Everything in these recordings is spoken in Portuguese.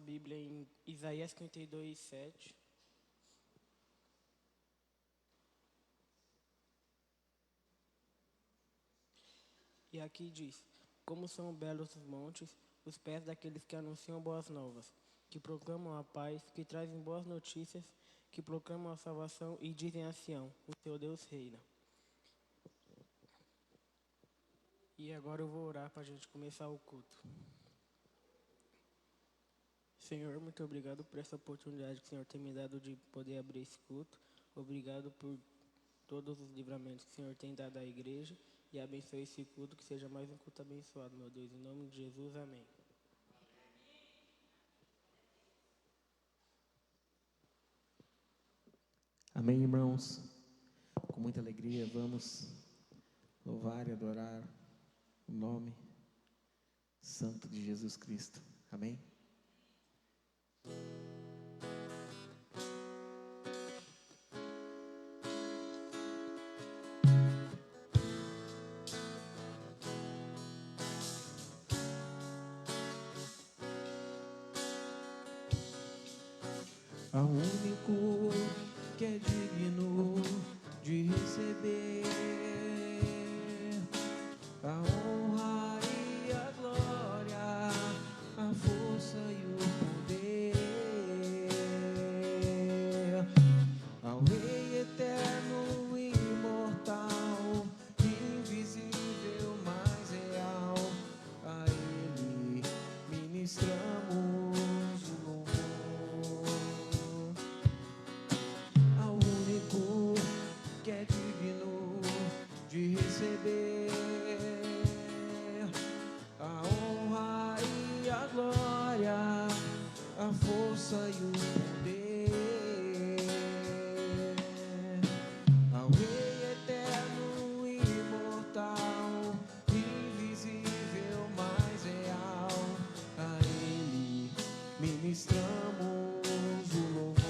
Bíblia em Isaías 52, 7. E aqui diz: como são belos os montes, os pés daqueles que anunciam boas novas, que proclamam a paz, que trazem boas notícias, que proclamam a salvação e dizem a Sião: o teu Deus reina. E agora eu vou orar para a gente começar o culto. Senhor, muito obrigado por essa oportunidade que o Senhor tem me dado de poder abrir esse culto. Obrigado por todos os livramentos que o Senhor tem dado à igreja. E abençoe esse culto, que seja mais um culto abençoado, meu Deus. Em nome de Jesus, amém. Amém, irmãos? Com muita alegria vamos louvar e adorar o nome santo de Jesus Cristo. Amém? Ao único que é digno de receber a honra e a glória, a força e o poder, ao Rei eterno e imortal, invisível, mas real, a Ele ministramos o louvor. Ao único que é digno de receber a honra e a glória, a força e o poder, ao Rei eterno e imortal, invisível, mas real, a Ele ministramos o louvor.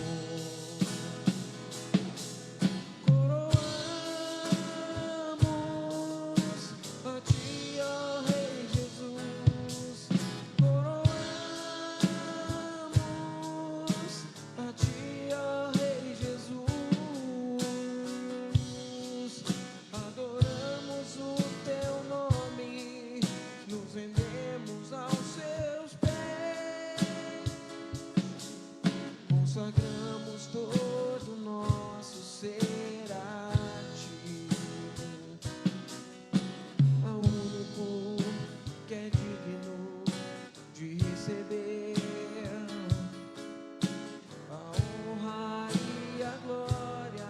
Consagramos todo o nosso ser a Ti, ao único que é digno de receber a honra e a glória,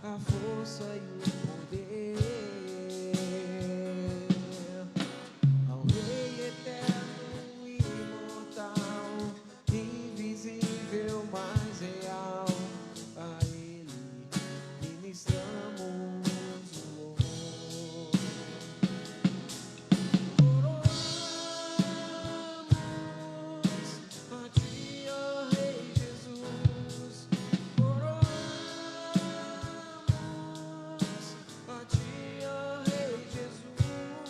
a força e o poder, ao Rei eterno e imortal, invisível, mas real, a Ele ministramos o louvor. Coroamos a Ti, ó Rei Jesus, coroamos a Ti, ó Rei Jesus,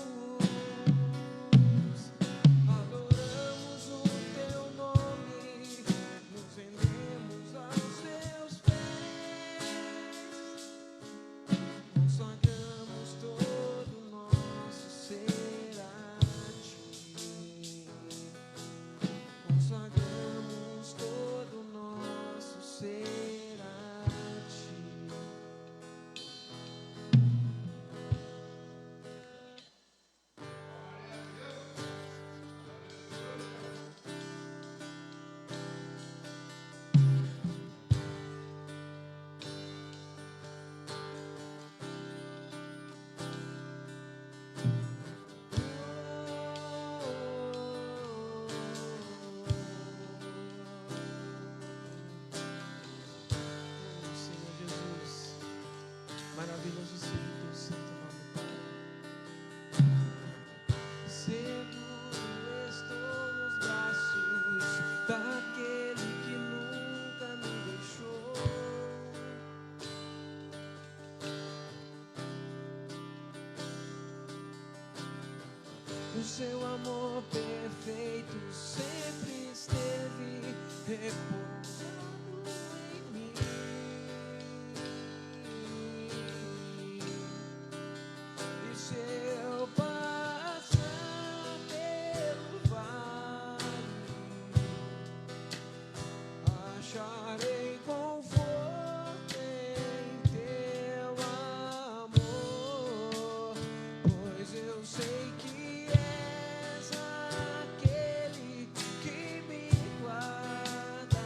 adoramos o Teu nome, nos rendemos aos Teus pés, consagramos todo o nosso ser a Ti, consagramos todo o nosso ser a Ti. Senhor Jesus, maravilhoso seja o Teu santo nome, Pai. Seguro estou nos braços daquele que nunca me deixou. o seu amor perfeito sempre esteve repousando em mim. E se eu passar pelo vale, acharei conforto em teu amor, pois eu sei que és aquele que me guarda.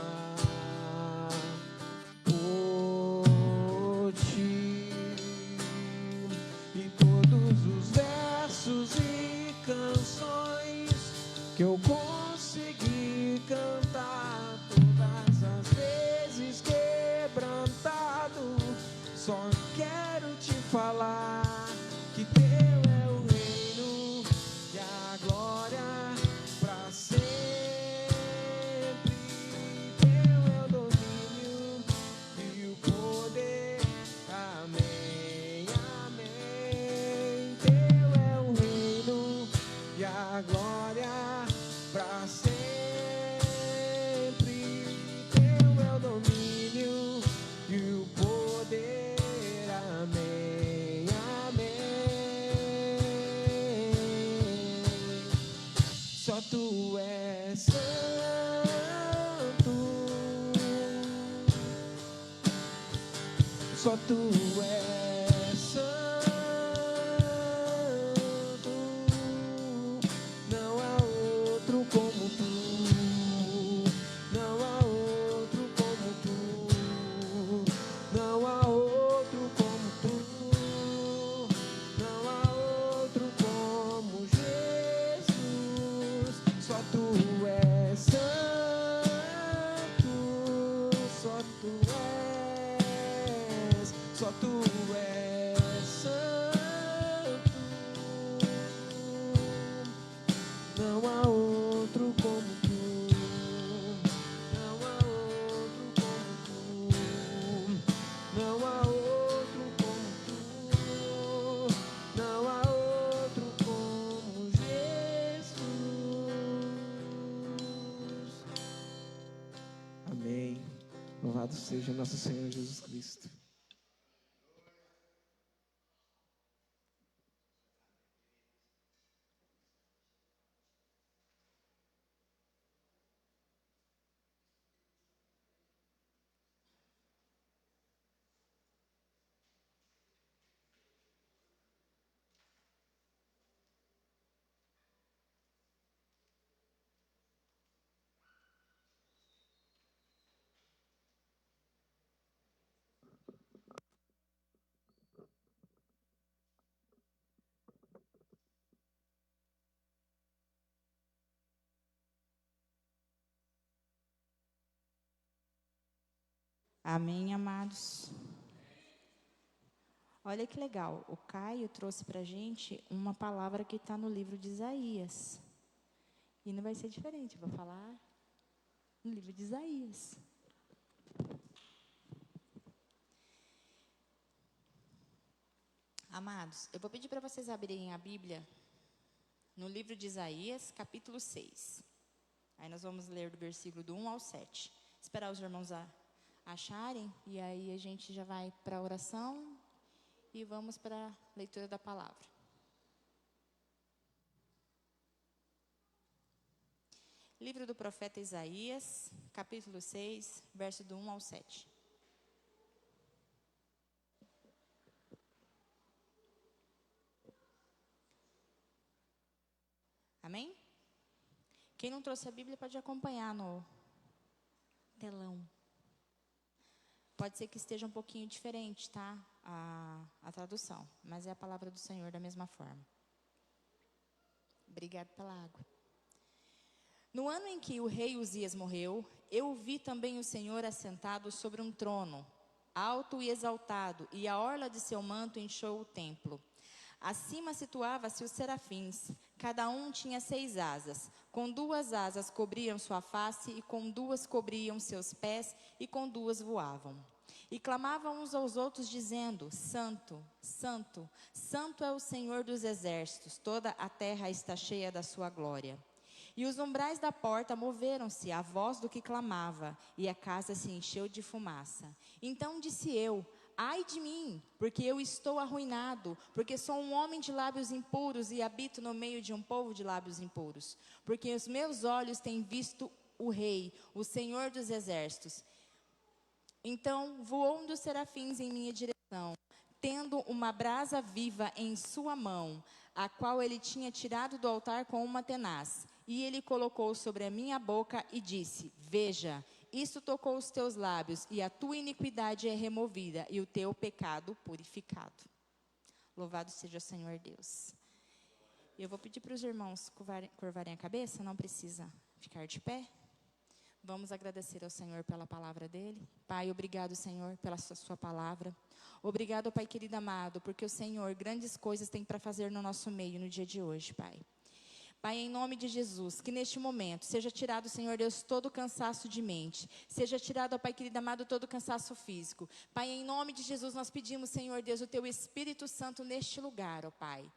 clamar por ti. E todos os versos e canções que eu consegui cantar, todas as vezes quebrantado, só quero te falar que teu é o reino e a glória pra sempre. Teu é o domínio e o poder. Amém, amém. Teu é o reino e a glória pra sempre. Teu é o domínio e o poder. Amém, amém. Só tu és santo. Só tu és santo. Não há outro como tu. Não há outro como tu. Não há outro como tu. Não há outro como Jesus. Só tu és santo. Só tu és. Só tu és santo. Não há outro como tu. Não há outro como tu. Não há outro como tu. Não há outro como Jesus. Amém. Louvado seja nosso Senhor Jesus Cristo. Amém, amados. Olha que legal, o Caio trouxe para a gente uma palavra que está no livro de Isaías. E não vai ser diferente, eu vou falar no livro de Isaías. Amados, eu vou pedir para vocês abrirem a Bíblia no livro de Isaías, capítulo 6. Aí nós vamos ler do versículo do 1 ao 7. Esperar os irmãos acharem, e aí a gente já vai para a oração e vamos para a leitura da palavra. Livro do profeta Isaías, capítulo 6, verso do 1 ao 7. Amém? Quem não trouxe a Bíblia pode acompanhar no telão. Pode ser que esteja um pouquinho diferente, tá? A tradução, mas é a palavra do Senhor da mesma forma. Obrigado pela água. No ano em que o rei Uzias morreu, eu vi também o Senhor assentado sobre um trono, alto e exaltado, e a orla de seu manto encheu o templo. Acima situava-se os serafins, cada um tinha 6 asas. Com 2 asas cobriam sua face, e com 2 cobriam seus pés, e com 2 voavam. E clamavam uns aos outros, dizendo: Santo, Santo, Santo é o Senhor dos exércitos, toda a terra está cheia da sua glória. E os umbrais da porta moveram-se à voz do que clamava, e a casa se encheu de fumaça. Então disse eu: ai de mim, porque eu estou arruinado, porque sou um homem de lábios impuros e habito no meio de um povo de lábios impuros. Porque os meus olhos têm visto o Rei, o Senhor dos exércitos. Então voou um dos serafins em minha direção, tendo uma brasa viva em sua mão, a qual ele tinha tirado do altar com uma tenaz. E ele colocou sobre a minha boca e disse: veja. Isso tocou os teus lábios, e a tua iniquidade é removida, e o teu pecado purificado. Louvado seja o Senhor Deus. Eu vou pedir para os irmãos curvarem a cabeça, não precisa ficar de pé. Vamos agradecer ao Senhor pela palavra dele. Pai, obrigado, Senhor, pela sua palavra. Obrigado, Pai querido amado, porque o Senhor grandes coisas tem para fazer no nosso meio no dia de hoje, Pai. Pai, em nome de Jesus, que neste momento seja tirado, Senhor Deus, todo o cansaço de mente. Seja tirado, ó Pai querido amado, todo o cansaço físico. Pai, em nome de Jesus, nós pedimos, Senhor Deus, o Teu Espírito Santo neste lugar, ó Pai.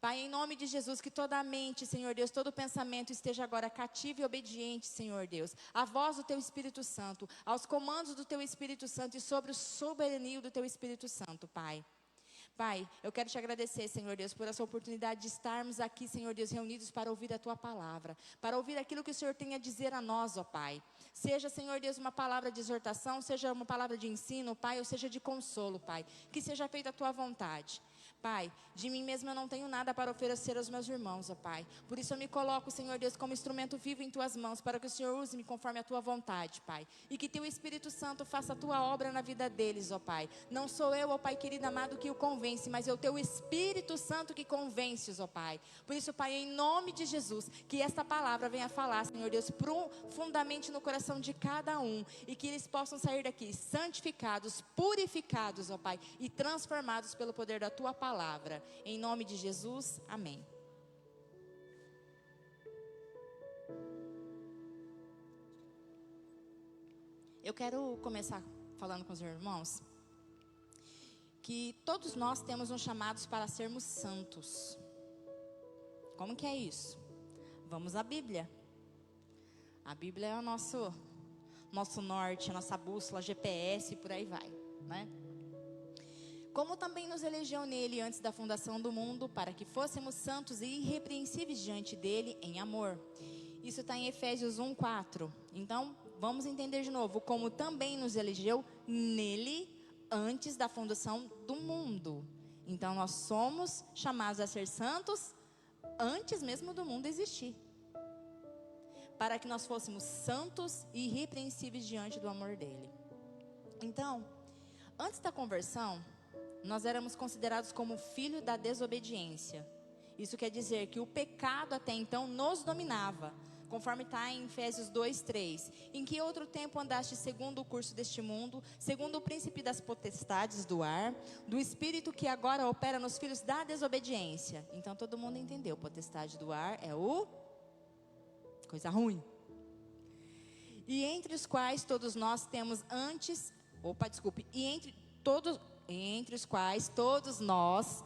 Pai, em nome de Jesus, que toda a mente, Senhor Deus, todo o pensamento esteja agora cativo e obediente, Senhor Deus, à voz do Teu Espírito Santo, aos comandos do Teu Espírito Santo e sobre o soberania do Teu Espírito Santo, Pai. Pai, eu quero te agradecer, Senhor Deus, por essa oportunidade de estarmos aqui, Senhor Deus, reunidos para ouvir a Tua palavra, para ouvir aquilo que o Senhor tem a dizer a nós, ó Pai. Seja, Senhor Deus, uma palavra de exortação, seja uma palavra de ensino, Pai, ou seja de consolo, Pai. Que seja feita a Tua vontade. Pai, de mim mesmo eu não tenho nada para oferecer aos meus irmãos, ó Pai. Por isso eu me coloco, Senhor Deus, como instrumento vivo em Tuas mãos, para que o Senhor use-me conforme a Tua vontade, Pai. E que Teu Espírito Santo faça a Tua obra na vida deles, ó Pai. Não sou eu, ó Pai querido amado, que o convence, mas é o Teu Espírito Santo que convence-os, ó Pai. Por isso, Pai, em nome de Jesus, que esta palavra venha falar, Senhor Deus, profundamente no coração de cada um. E que eles possam sair daqui santificados, purificados, ó Pai, e transformados pelo poder da Tua palavra. Em nome de Jesus, amém. Eu quero começar falando com os irmãos que todos nós temos um chamado para sermos santos. Como que é isso? Vamos à Bíblia. A Bíblia é o nosso norte, a nossa bússola, GPS, e por aí vai, né? Como também nos elegeu nele antes da fundação do mundo, para que fôssemos santos e irrepreensíveis diante dele em amor. Isso está em Efésios 1:4. Então, vamos entender de novo. Como também nos elegeu nele antes da fundação do mundo. Então, nós somos chamados a ser santos antes mesmo do mundo existir. Para que nós fôssemos santos e irrepreensíveis diante do amor dele. Então, antes da conversão, nós éramos considerados como filho da desobediência. Isso quer dizer que o pecado até então nos dominava, conforme está em Efésios 2:3. Em que outro tempo andaste segundo o curso deste mundo, segundo o príncipe das potestades do ar, do espírito que agora opera nos filhos da desobediência. Então todo mundo entendeu, potestade do ar é coisa ruim. E entre os quais todos nós temos entre os quais todos nós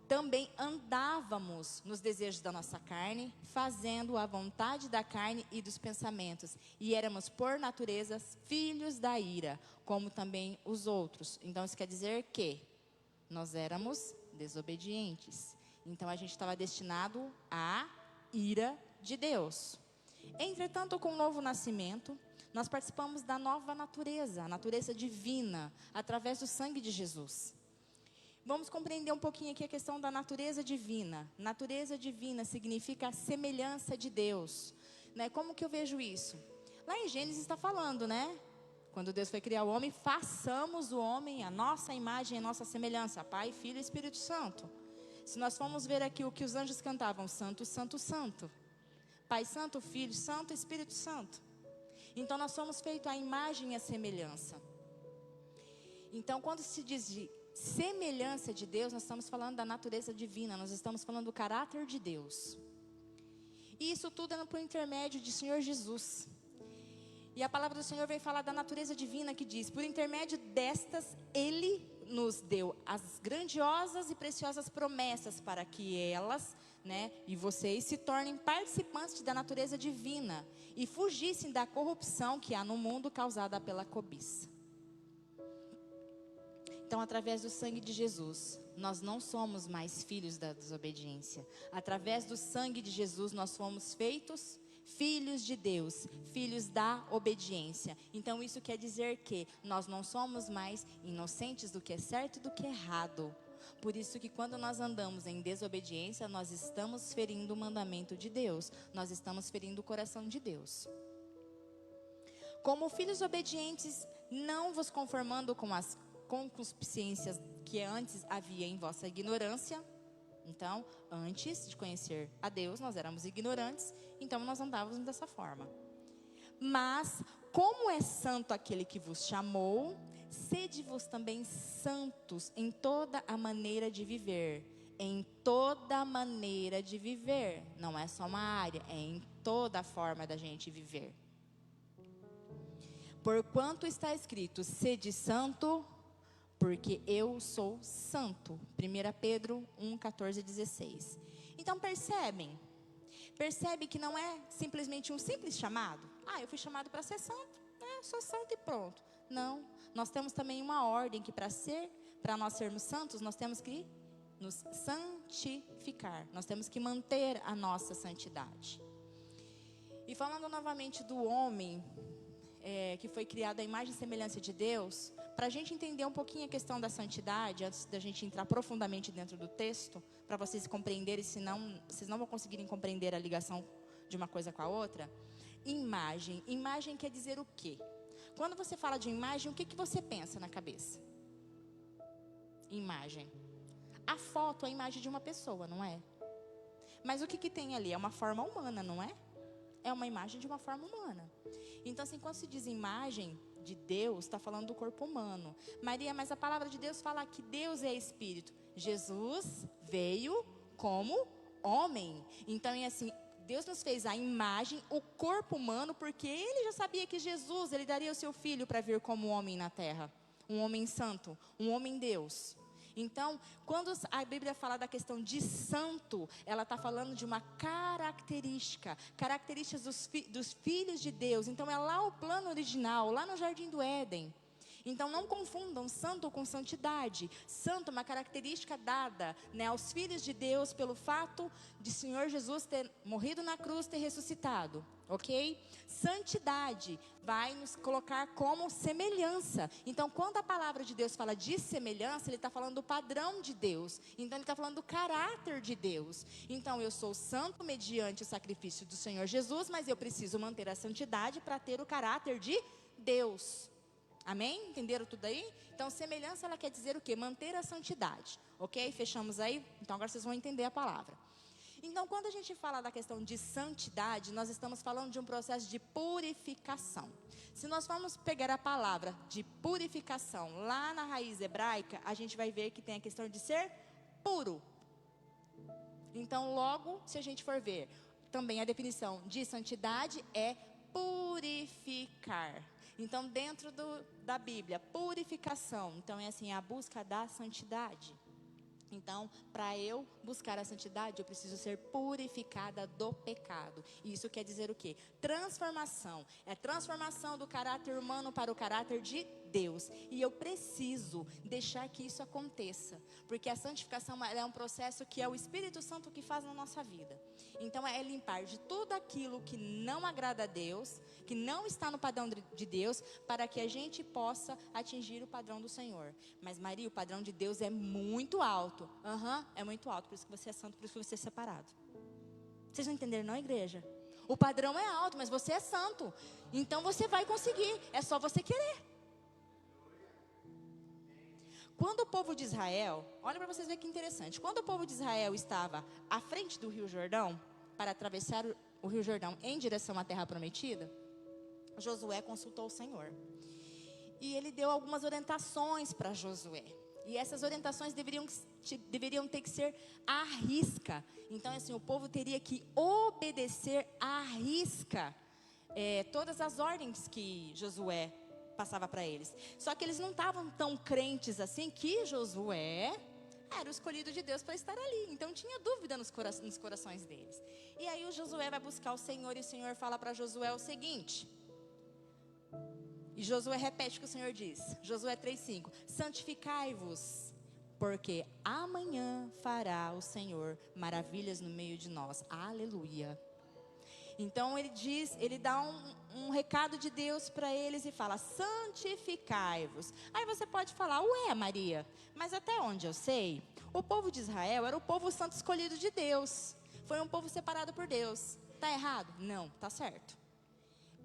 também andávamos nos desejos da nossa carne, fazendo a vontade da carne e dos pensamentos. E éramos, por natureza, filhos da ira, como também os outros. Então, isso quer dizer que nós éramos desobedientes. Então, a gente estava destinado à ira de Deus. Entretanto, com o novo nascimento, nós participamos da nova natureza, a natureza divina, através do sangue de Jesus. Vamos compreender um pouquinho aqui a questão da natureza divina. Natureza divina significa a semelhança de Deus, né? Como que eu vejo isso? Lá em Gênesis está falando, né? Quando Deus foi criar o homem, façamos o homem a nossa imagem, a nossa semelhança, Pai, Filho e Espírito Santo. Se nós formos ver aqui o que os anjos cantavam, Santo, Santo, Santo. Pai Santo, Filho Santo, Espírito Santo. Então nós somos feitos à imagem e à semelhança. Então quando se diz de semelhança de Deus, nós estamos falando da natureza divina, nós estamos falando do caráter de Deus. E isso tudo é por intermédio de Senhor Jesus. E a palavra do Senhor vem falar da natureza divina que diz, por intermédio destas, Ele nos deu as grandiosas e preciosas promessas para que elas, né, e vocês se tornem participantes da natureza divina e fugissem da corrupção que há no mundo causada pela cobiça. Então, através do sangue de Jesus, nós não somos mais filhos da desobediência. Através do sangue de Jesus, nós fomos feitos filhos de Deus, filhos da obediência. Então, isso quer dizer que nós não somos mais inocentes do que é certo e do que é errado. Por isso que quando nós andamos em desobediência, nós estamos ferindo o mandamento de Deus. Nós estamos ferindo o coração de Deus. Como filhos obedientes, não vos conformando com as concupiscências que antes havia em vossa ignorância. Então, antes de conhecer a Deus, nós éramos ignorantes, então nós andávamos dessa forma. Mas, como é santo aquele que vos chamou, sede-vos também santos em toda a maneira de viver. Em toda a maneira de viver. Não é só uma área, é em toda a forma da gente viver. Porquanto está escrito, sede santo, porque eu sou santo. 1 Pedro 1, 14 e 16. Então percebe que não é simplesmente um simples chamado. Eu fui chamado para ser santo, sou santo e pronto. Não, nós temos também uma ordem que para nós sermos santos, nós temos que nos santificar. Nós temos que manter a nossa santidade. E falando novamente do homem, que foi criado à imagem e semelhança de Deus, para a gente entender um pouquinho a questão da santidade, antes da gente entrar profundamente dentro do texto, para vocês compreenderem, senão vocês não vão conseguirem compreender a ligação de uma coisa com a outra. Imagem quer dizer o quê? Quando você fala de imagem, o que você pensa na cabeça? Imagem. A foto é a imagem de uma pessoa, não é? Mas o que tem ali? É uma forma humana, não é? É uma imagem de uma forma humana. Então, assim, quando se diz imagem de Deus, está falando do corpo humano. Maria, mas a palavra de Deus fala que Deus é Espírito. Jesus veio como homem. Então, é assim, Deus nos fez a imagem, o corpo humano, porque Ele já sabia que Jesus, Ele daria o seu Filho para vir como homem na terra. Um homem santo, um homem Deus. Então, quando a Bíblia fala da questão de santo, ela está falando de uma características dos filhos de Deus. Então, é lá o plano original, lá no Jardim do Éden. Então, não confundam santo com santidade. Santo é uma característica dada, aos filhos de Deus pelo fato de Senhor Jesus ter morrido na cruz, ter ressuscitado. Ok? Santidade vai nos colocar como semelhança. Então, quando a palavra de Deus fala de semelhança, Ele está falando do padrão de Deus. Então, Ele está falando do caráter de Deus. Então, eu sou santo mediante o sacrifício do Senhor Jesus, mas eu preciso manter a santidade para ter o caráter de Deus. Amém? Entenderam tudo aí? Então, semelhança, ela quer dizer o quê? Manter a santidade. Ok? Fechamos aí? Então, agora vocês vão entender a palavra. Então, quando a gente fala da questão de santidade, nós estamos falando de um processo de purificação. Se nós formos pegar a palavra de purificação lá na raiz hebraica, a gente vai ver que tem a questão de ser puro. Então, logo, se a gente for ver, também a definição de santidade é purificar. Então, dentro da Bíblia, purificação. Então, é assim, a busca da santidade. Então, para eu buscar a santidade, eu preciso ser purificada do pecado. E isso quer dizer o quê? Transformação. É transformação do caráter humano para o caráter de Deus. E eu preciso deixar que isso aconteça. Porque a santificação é um processo que é o Espírito Santo que faz na nossa vida. Então, é limpar de tudo aquilo que não agrada a Deus, que não está no padrão de Deus, para que a gente possa atingir o padrão do Senhor. Mas, Maria, o padrão de Deus é muito alto. É muito alto, por isso que você é santo, por isso que você é separado. Vocês não entenderam não, igreja? O padrão é alto, mas você é santo. Então você vai conseguir, é só você querer. Quando o povo de Israel, olha para vocês verem que interessante. Quando o povo de Israel estava à frente do Rio Jordão, para atravessar o Rio Jordão em direção à terra prometida, Josué consultou o Senhor. E ele deu algumas orientações para Josué. E essas orientações deveriam ter que ser à risca. Então, assim, o povo teria que obedecer à risca todas as ordens que Josué passava para eles. Só que eles não estavam tão crentes assim que Josué era o escolhido de Deus para estar ali. Então, tinha dúvida nos corações deles. E aí o Josué vai buscar o Senhor e o Senhor fala para Josué o seguinte... E Josué repete o que o Senhor diz. Josué 3:5. Santificai-vos, porque amanhã fará o Senhor maravilhas no meio de nós. Aleluia. Então ele dá um recado de Deus para eles e fala: santificai-vos. Aí você pode falar: ué, Maria, mas até onde eu sei, o povo de Israel era o povo santo escolhido de Deus. Foi um povo separado por Deus. Está errado? Não, está certo.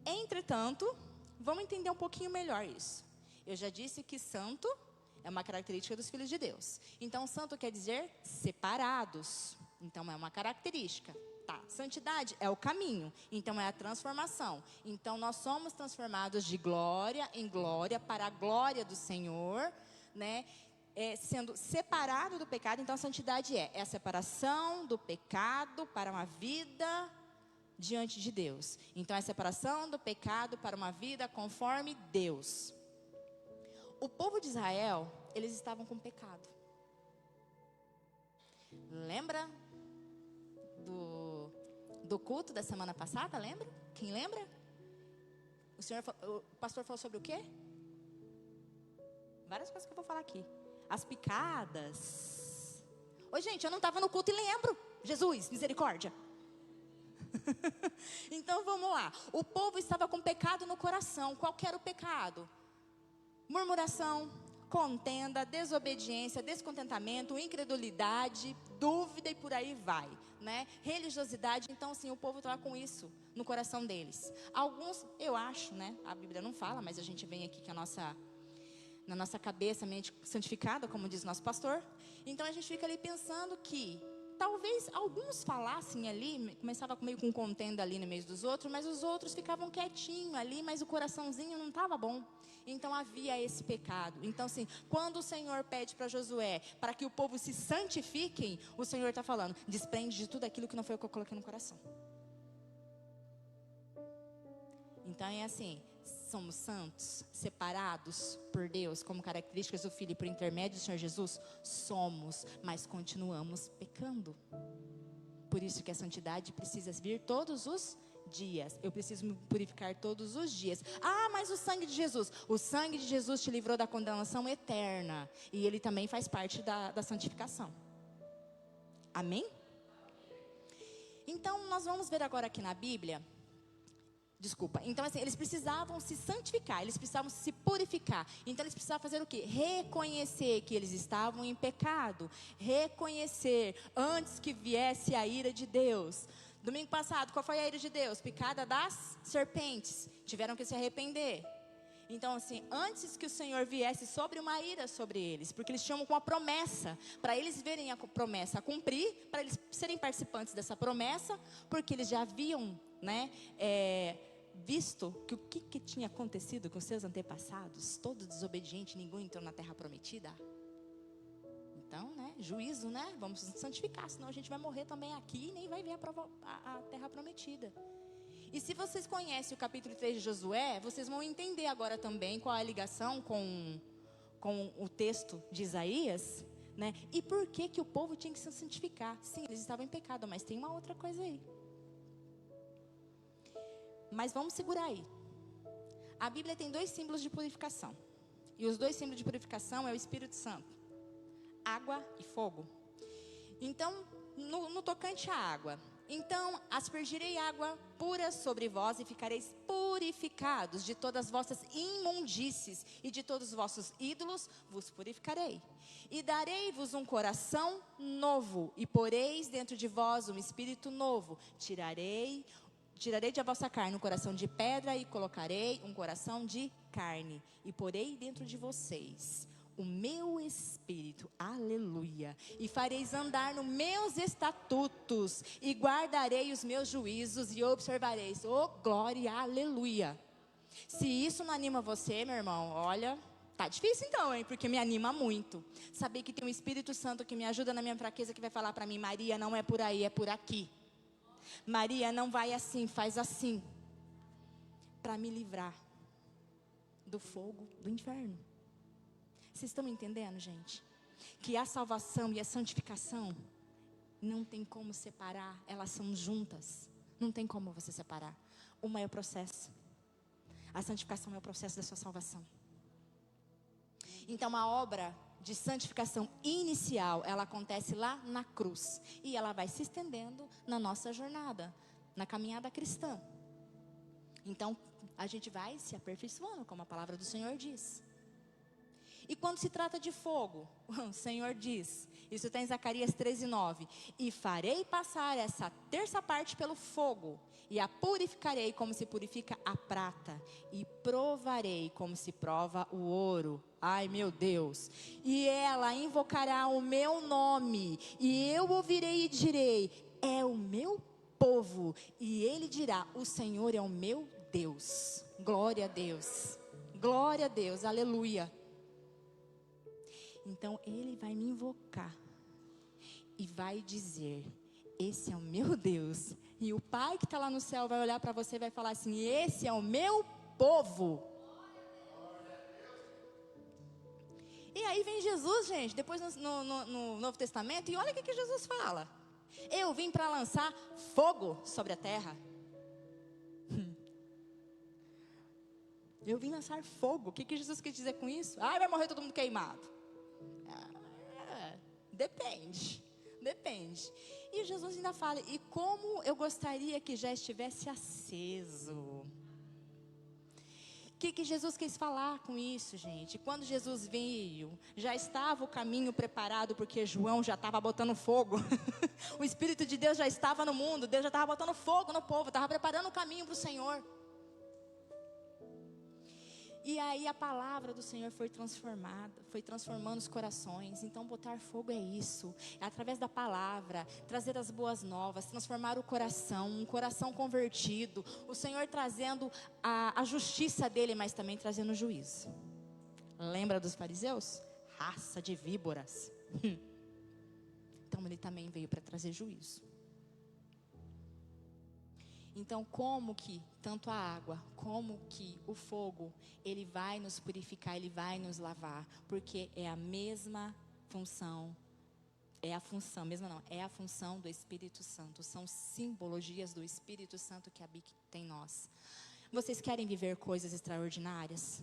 Entretanto, vamos entender um pouquinho melhor isso. Eu já disse que santo é uma característica dos filhos de Deus. Então, santo quer dizer separados. Então, é uma característica. Tá. Santidade é o caminho. Então, é a transformação. Então, nós somos transformados de glória em glória para a glória do Senhor, né? Sendo separado do pecado. Então, a santidade é a separação do pecado para uma vida diante de Deus. Então, é a separação do pecado para uma vida conforme Deus. O povo de Israel, eles estavam com pecado. Lembra do culto da semana passada? Lembra? Quem lembra? O pastor falou sobre o quê? Várias coisas que eu vou falar aqui. As picadas. Oi, gente, eu não estava no culto e lembro. Jesus, misericórdia. Então, vamos lá. O povo estava com pecado no coração. Qual que era o pecado? Murmuração, contenda, desobediência, descontentamento, incredulidade, dúvida e por aí vai, né? Religiosidade. Então, assim, o povo estava com isso no coração deles. Alguns, eu acho, né? A Bíblia não fala, mas a gente vem aqui com na nossa cabeça, mente santificada, como diz nosso pastor. Então, a gente fica ali pensando que talvez alguns falassem ali, começava meio com contenda ali no meio dos outros, mas os outros ficavam quietinhos ali, mas o coraçãozinho não estava bom. Então havia esse pecado. Então, assim, quando o Senhor pede para Josué para que o povo se santifiquem, o Senhor está falando, desprende de tudo aquilo que não foi o que eu coloquei no coração. Então é assim, somos santos, separados por Deus, como características do Filho, por intermédio do Senhor Jesus, somos, mas continuamos pecando. Por isso que a santidade precisa vir todos os dias. Eu preciso me purificar todos os dias. Ah, mas o sangue de Jesus te livrou da condenação eterna. E ele também faz parte da santificação. Amém? Então, nós vamos ver agora aqui na Bíblia. Então assim, eles precisavam se santificar, eles precisavam se purificar. Então eles precisavam fazer o quê? Reconhecer que eles estavam em pecado. Reconhecer antes que viesse a ira de Deus. Domingo passado, qual foi a ira de Deus? Picada das serpentes. Tiveram que se arrepender. Então assim, antes que o Senhor viesse sobre uma ira sobre eles, porque eles tinham uma promessa, para eles verem a promessa cumprir, para eles serem participantes dessa promessa, porque eles já haviam, né, visto que o que tinha acontecido com seus antepassados, todo desobediente, ninguém entrou na terra prometida. Então, né, juízo, né, vamos nos santificar, senão a gente vai morrer também aqui e nem vai ver a terra prometida. E se vocês conhecem o capítulo 3 de Josué, vocês vão entender agora também qual é a ligação com o texto de Isaías, né, e por que o povo tinha que se santificar. Sim, eles estavam em pecado, mas tem uma outra coisa aí. Mas vamos segurar aí. A Bíblia tem 2 símbolos de purificação. E os 2 símbolos de purificação é o Espírito Santo. Água e fogo. Então, no tocante à água. Então, aspergirei água pura sobre vós e ficareis purificados de todas as vossas imundícies e de todos os vossos ídolos vos purificarei. E darei-vos um coração novo e poreis dentro de vós um espírito novo. Tirarei de a vossa carne um coração de pedra e colocarei um coração de carne. E porei dentro de vocês o meu espírito, aleluia. E fareis andar nos meus estatutos e guardarei os meus juízos e observareis, oh glória, aleluia. Se isso não anima você, meu irmão, olha, tá difícil então, hein? Porque me anima muito. Saber que tem um Espírito Santo que me ajuda na minha fraqueza, que vai falar para mim, Maria, não é por aí, é por aqui. Maria, não vai assim, faz assim. Para me livrar do fogo do inferno. Vocês estão entendendo, gente? Que a salvação e a santificação não tem como separar, elas são juntas. Não tem como você separar. Uma é o processo. A santificação é o processo da sua salvação. Então a obra de santificação inicial, ela acontece lá na cruz. E ela vai se estendendo na nossa jornada, na caminhada cristã. Então a gente vai se aperfeiçoando, como a palavra do Senhor diz. E quando se trata de fogo, o Senhor diz, isso está em Zacarias 13:9, e farei passar essa terça parte pelo fogo, e a purificarei como se purifica a prata, e provarei como se prova o ouro. Ai, meu Deus. E ela invocará o meu nome, e eu ouvirei e direi, é o meu povo. E ele dirá, o Senhor é o meu Deus. Glória a Deus. Glória a Deus, aleluia. Então ele vai me invocar e vai dizer, esse é o meu Deus. E o Pai que está lá no céu vai olhar para você e vai falar assim, esse é o meu povo. E aí vem Jesus, gente, depois no Novo Testamento, e olha o que Jesus fala. Eu vim para lançar fogo sobre a terra. Eu vim lançar fogo. O que Jesus quis dizer com isso? Ai, vai morrer todo mundo queimado. Depende. E Jesus ainda fala, e como eu gostaria que já estivesse aceso. O que Jesus quis falar com isso, gente? Quando Jesus veio, já estava o caminho preparado, porque João já estava botando fogo. O Espírito de Deus já estava no mundo, Deus já estava botando fogo no povo, estava preparando o caminho para o Senhor. E aí a palavra do Senhor foi transformada, foi transformando os corações. Então botar fogo é isso, é através da palavra, trazer as boas novas, transformar o coração, um coração convertido. O Senhor trazendo a justiça dele, mas também trazendo o juízo. Lembra dos fariseus? Raça de víboras. Então ele também veio para trazer juízo. Então, como que tanto a água, como que o fogo, ele vai nos purificar, ele vai nos lavar, porque é a mesma função, é a função do Espírito Santo, são simbologias do Espírito Santo que habita em nós. Vocês querem viver coisas extraordinárias?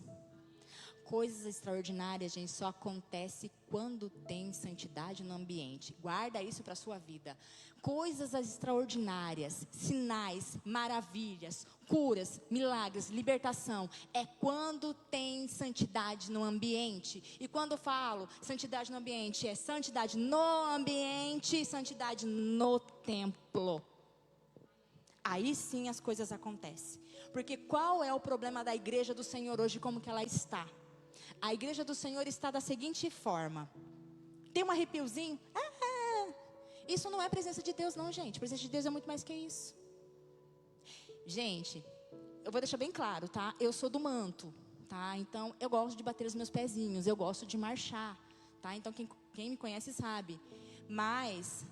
Coisas extraordinárias, gente, só acontece quando tem santidade no ambiente. Guarda isso para a sua vida. Coisas extraordinárias, sinais, maravilhas, curas, milagres, libertação, é quando tem santidade no ambiente. E quando eu falo santidade no ambiente, é santidade no ambiente, santidade no templo. Aí sim as coisas acontecem. Porque qual é o problema da igreja do Senhor hoje, como que ela está? A igreja do Senhor está da seguinte forma. Tem um arrepiozinho? Isso não é presença de Deus não, gente. A presença de Deus é muito mais que isso. Gente, eu vou deixar bem claro, tá? Eu sou do manto, tá? Então, eu gosto de bater os meus pezinhos. Eu gosto de marchar, tá? Então, quem me conhece sabe. Mas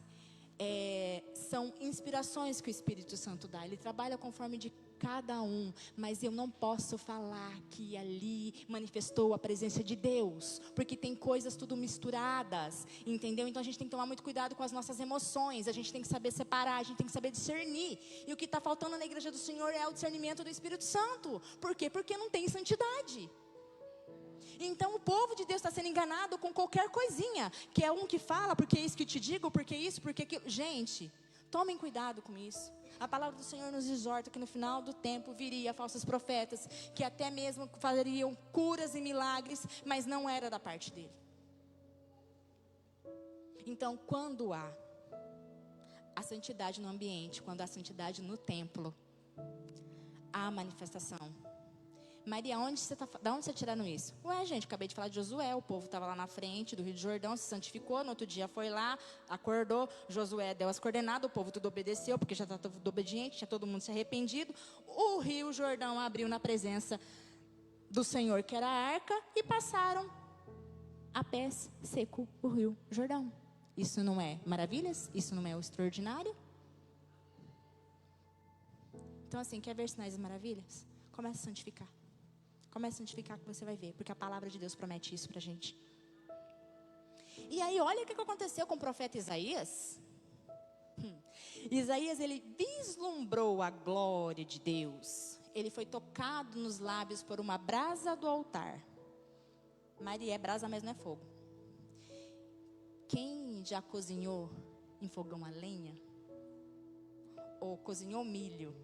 são inspirações que o Espírito Santo dá. Ele trabalha conforme de cada um, mas eu não posso falar que ali manifestou a presença de Deus, porque tem coisas tudo misturadas, entendeu? Então a gente tem que tomar muito cuidado com as nossas emoções, a gente tem que saber separar, a gente tem que saber discernir, e o que está faltando na igreja do Senhor é o discernimento do Espírito Santo. Por quê? Porque não tem santidade. Então o povo de Deus está sendo enganado com qualquer coisinha, que é um que fala, porque é isso que te digo, porque isso, porque aquilo. Gente, tomem cuidado com isso. A palavra do Senhor nos exorta que no final do tempo viria falsos profetas, que até mesmo fariam curas e milagres, mas não era da parte dele. Então, quando há a santidade no ambiente, quando há a santidade no templo, há manifestação. Maria, da onde você tiraram isso? Ué, gente, acabei de falar de Josué, o povo estava lá na frente do Rio de Jordão, se santificou, no outro dia foi lá, acordou, Josué deu as coordenadas, o povo tudo obedeceu, porque já está tudo obediente, tinha todo mundo se arrependido, o Rio Jordão abriu na presença do Senhor, que era a arca, e passaram a pés seco o Rio Jordão. Isso não é maravilhas? Isso não é o extraordinário? Então assim, quer ver sinais e maravilhas? Comece a santificar. Comece a santificar que você vai ver, porque a palavra de Deus promete isso pra gente. E aí, olha o que aconteceu com o profeta Isaías. Isaías, ele vislumbrou a glória de Deus. Ele foi tocado nos lábios por uma brasa do altar. Maria é brasa, mas não é fogo. Quem já cozinhou em fogão a lenha? Ou cozinhou milho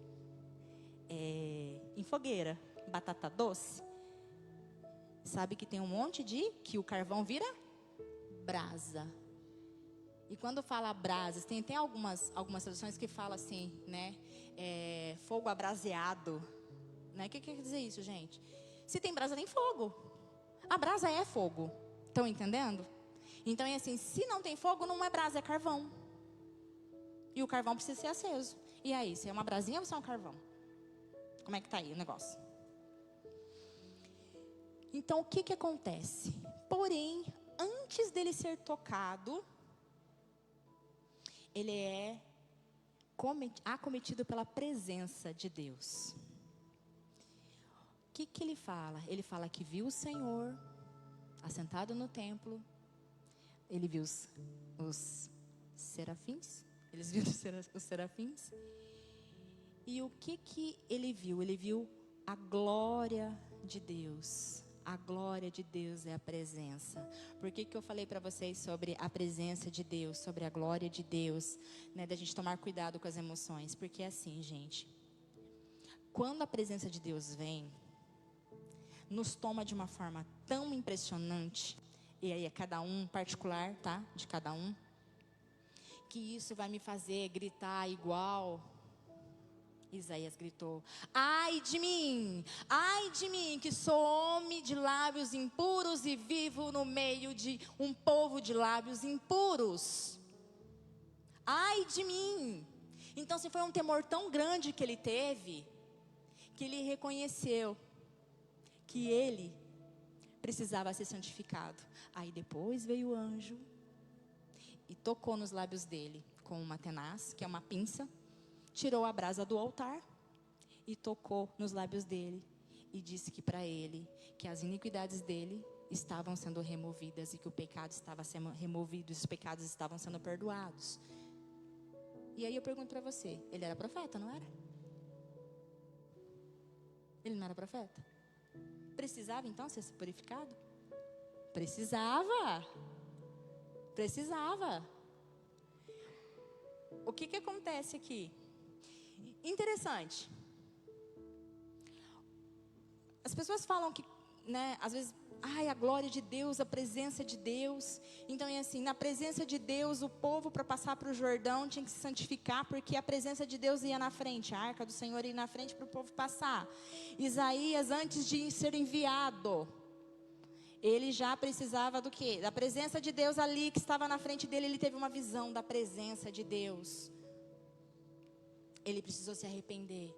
em fogueira? Batata doce, sabe que tem um monte que o carvão vira brasa. E quando fala brasas, tem algumas traduções que falam assim, né? Fogo abraseado. Né? O que quer dizer isso, gente? Se tem brasa, tem fogo. A brasa é fogo. Estão entendendo? Então é assim, se não tem fogo, não é brasa, é carvão. E o carvão precisa ser aceso. E aí, se é uma brasinha ou se é um carvão? Como é que tá aí o negócio? Então, o que acontece? Porém, antes dele ser tocado, ele é acometido pela presença de Deus. O que ele fala? Ele fala que viu o Senhor assentado no templo. Ele viu os serafins. Eles viram os serafins. E o que ele viu? Ele viu a glória de Deus. A glória de Deus é a presença. Por que eu falei para vocês sobre a presença de Deus, sobre a glória de Deus, né, da gente tomar cuidado com as emoções? Porque é assim, gente, quando a presença de Deus vem, nos toma de uma forma tão impressionante, e aí é cada um particular, tá? De cada um, que isso vai me fazer gritar igual Isaías gritou: ai de mim, que sou homem de lábios impuros e vivo no meio de um povo de lábios impuros. Ai de mim. Então, se foi um temor tão grande que ele teve, que ele reconheceu que ele precisava ser santificado. Aí depois veio o anjo e tocou nos lábios dele com uma tenaz, que é uma pinça, tirou a brasa do altar e tocou nos lábios dele e disse que para ele, que as iniquidades dele estavam sendo removidas e que o pecado estava sendo removido, e os pecados estavam sendo perdoados. E aí eu pergunto para você, ele era profeta, não era? Ele não era profeta? Precisava então ser purificado? Precisava. O que acontece aqui? Interessante. As pessoas falam que, né, às vezes, a glória de Deus, a presença de Deus. Então é assim, na presença de Deus, o povo para passar para o Jordão tinha que se santificar, porque a presença de Deus ia na frente, a arca do Senhor ia na frente para o povo passar. Isaías, antes de ser enviado, ele já precisava do quê? Da presença de Deus ali, que estava na frente dele. Ele teve uma visão da presença de Deus. Ele precisou se arrepender.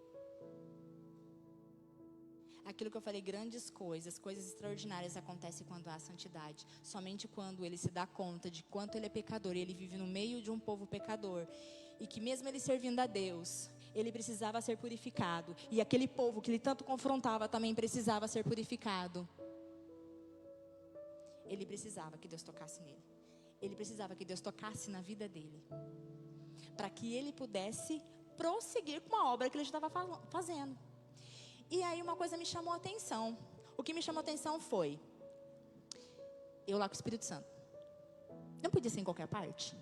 Aquilo que eu falei, grandes coisas, coisas extraordinárias acontecem quando há santidade. Somente quando ele se dá conta de quanto ele é pecador, e ele vive no meio de um povo pecador, e que mesmo ele servindo a Deus, ele precisava ser purificado. E aquele povo que ele tanto confrontava também precisava ser purificado. Ele precisava que Deus tocasse nele. Ele precisava que Deus tocasse na vida dele, para que ele pudesse prosseguir com a obra que ele já estava fazendo. E aí uma coisa me chamou a atenção. O que me chamou a atenção foi, eu lá com o Espírito Santo. Não podia ser em qualquer parte.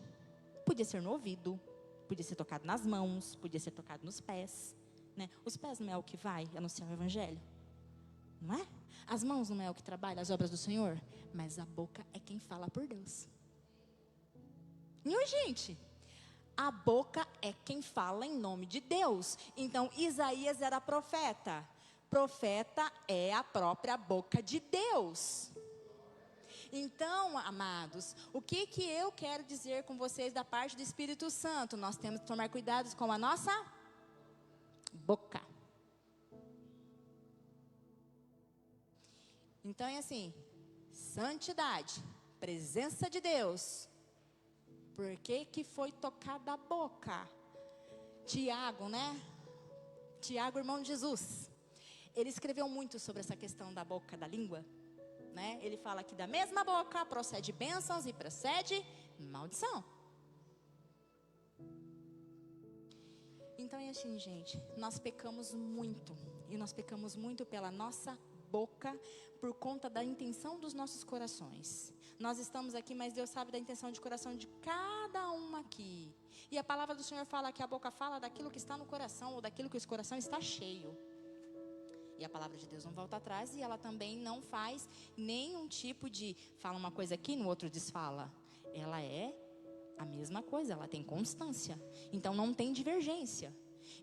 Podia ser no ouvido, podia ser tocado nas mãos, podia ser tocado nos pés, né? Os pés não é o que vai anunciar o evangelho, não é? As mãos não é o que trabalha as obras do Senhor, mas a boca é quem fala por Deus. Não, gente? A boca é quem fala em nome de Deus. Então, Isaías era profeta. Profeta é a própria boca de Deus. Então, amados, o que eu quero dizer com vocês da parte do Espírito Santo? Nós temos que tomar cuidado com a nossa boca. Então, é assim, santidade, presença de Deus. Por que foi tocada a boca? Tiago, né? Tiago, irmão de Jesus. Ele escreveu muito sobre essa questão da boca, da língua, né? Ele fala que da mesma boca procede bênçãos e procede maldição. Então é assim, gente, nós pecamos muito. E nós pecamos muito pela nossa boca, por conta da intenção dos nossos corações. Nós estamos aqui, mas Deus sabe da intenção de coração de cada um aqui. E a palavra do Senhor fala que a boca fala daquilo que está no coração, ou daquilo que o coração está cheio. E a palavra de Deus não volta atrás, e ela também não faz nenhum tipo de fala uma coisa aqui, no outro desfala. Ela é a mesma coisa, ela tem constância. Então não tem divergência.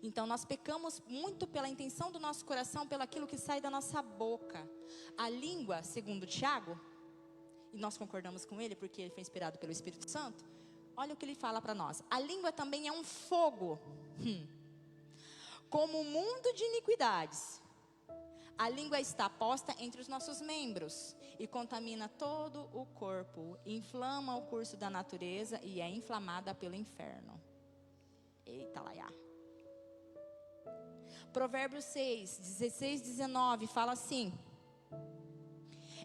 Então nós pecamos muito pela intenção do nosso coração, pelo aquilo que sai da nossa boca. A língua, segundo Tiago, e nós concordamos com ele porque ele foi inspirado pelo Espírito Santo, olha o que ele fala para nós. A língua também é um fogo, como um mundo de iniquidades. A língua está posta entre os nossos membros e contamina todo o corpo, inflama o curso da natureza e é inflamada pelo inferno. Eita laiá. Provérbios 6, 16, 19 fala assim: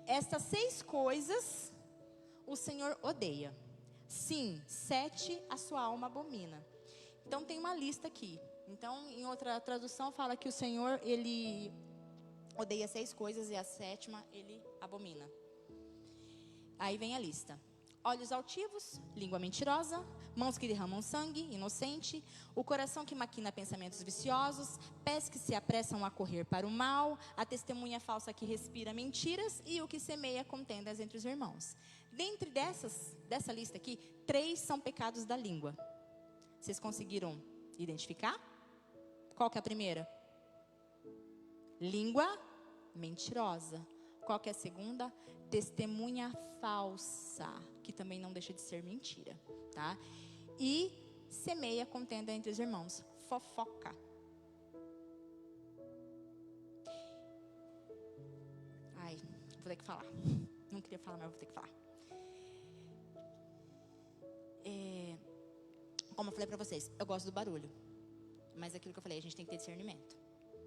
estas 6 coisas o Senhor odeia. Sim, 7 a sua alma abomina. Então tem uma lista aqui. Então em outra tradução fala que o Senhor, ele odeia 6 coisas e a 7ª ele abomina. Aí vem a lista: olhos altivos, língua mentirosa, mãos que derramam sangue, inocente, o coração que maquina pensamentos viciosos, pés que se apressam a correr para o mal, a testemunha falsa que respira mentiras e o que semeia contendas entre os irmãos. Dentre dessa lista aqui, 3 são pecados da língua. Vocês conseguiram identificar? Qual que é a primeira? Língua mentirosa. Qual que é a segunda? Testemunha falsa, que também não deixa de ser mentira, tá? E semeia contenda entre os irmãos. Fofoca. Ai, vou ter que falar. Não queria falar, mas vou ter que falar. Como eu falei pra vocês, eu gosto do barulho. Mas aquilo que eu falei, a gente tem que ter discernimento.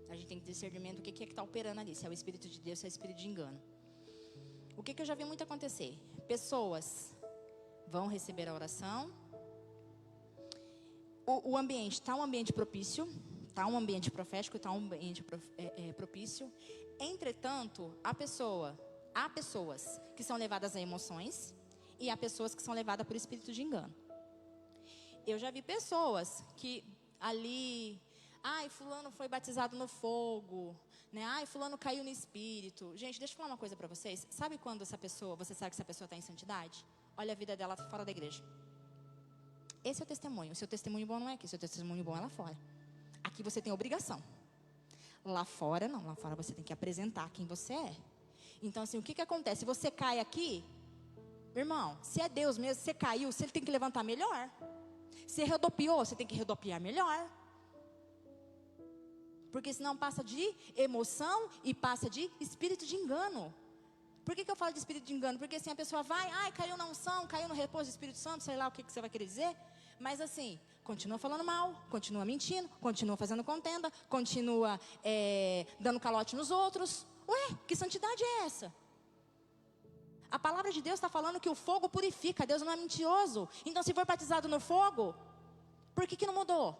A gente tem que ter discernimento do que é que está operando ali. Se é o Espírito de Deus, se é o Espírito de engano. O que eu já vi muito acontecer? Pessoas vão receber a oração. O ambiente está um ambiente propício. Está um ambiente profético, está um ambiente propício. Entretanto, há pessoas que são levadas a emoções. E há pessoas que são levadas por espírito de engano. Eu já vi pessoas que ali... ai, fulano foi batizado no fogo, né? Ai, fulano caiu no espírito. Gente, deixa eu falar uma coisa para vocês. Sabe quando você sabe que essa pessoa está em santidade? Olha a vida dela fora da igreja. Esse é o testemunho. O seu testemunho bom não é aqui, o seu testemunho bom é lá fora. Aqui você tem obrigação. Lá fora não, lá fora você tem que apresentar quem você é. Então assim, o que acontece? Se você cai aqui, irmão, se é Deus mesmo, você caiu, se ele tem que levantar melhor. Se rodopiou, você tem que rodopiar melhor. Porque senão passa de emoção e passa de espírito de engano. Por que eu falo de espírito de engano? Porque assim a pessoa vai, ai, caiu na unção, caiu no repouso do Espírito Santo, sei lá o que você vai querer dizer. Mas assim, continua falando mal, continua mentindo, continua fazendo contenda, continua dando calote nos outros. Ué, que santidade é essa? A palavra de Deus está falando que o fogo purifica, Deus não é mentiroso. Então se for batizado no fogo, por que não mudou?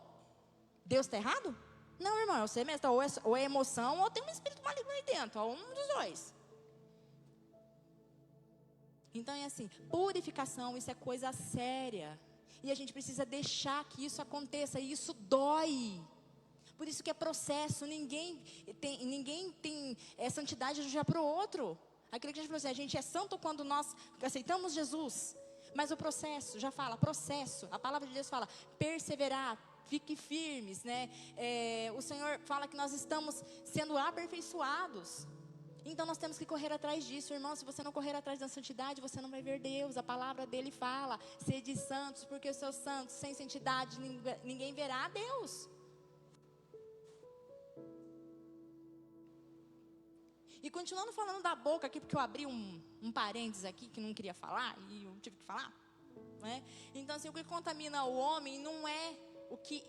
Deus está errado? Não, irmão, é você mesmo, ou é emoção, ou tem um espírito maligno aí dentro, ou um dos dois. Então é assim, purificação, isso é coisa séria. E a gente precisa deixar que isso aconteça, e isso dói. Por isso que é processo, ninguém tem santidade de um dia para o outro. Aquilo que a gente falou assim, a gente é santo quando nós aceitamos Jesus. Mas o processo, já fala, processo. A palavra de Deus fala, perseverar, fique firmes, né? O Senhor fala que nós estamos sendo aperfeiçoados. Então nós temos que correr atrás disso, irmão. Se você não correr atrás da santidade, você não vai ver Deus. A palavra dele fala, sede santos, porque eu sou santo. Sem santidade ninguém verá a Deus. E continuando falando da boca aqui, porque eu abri um parênteses aqui que não queria falar, e eu tive que falar, né? Então assim, o que contamina o homem não é o que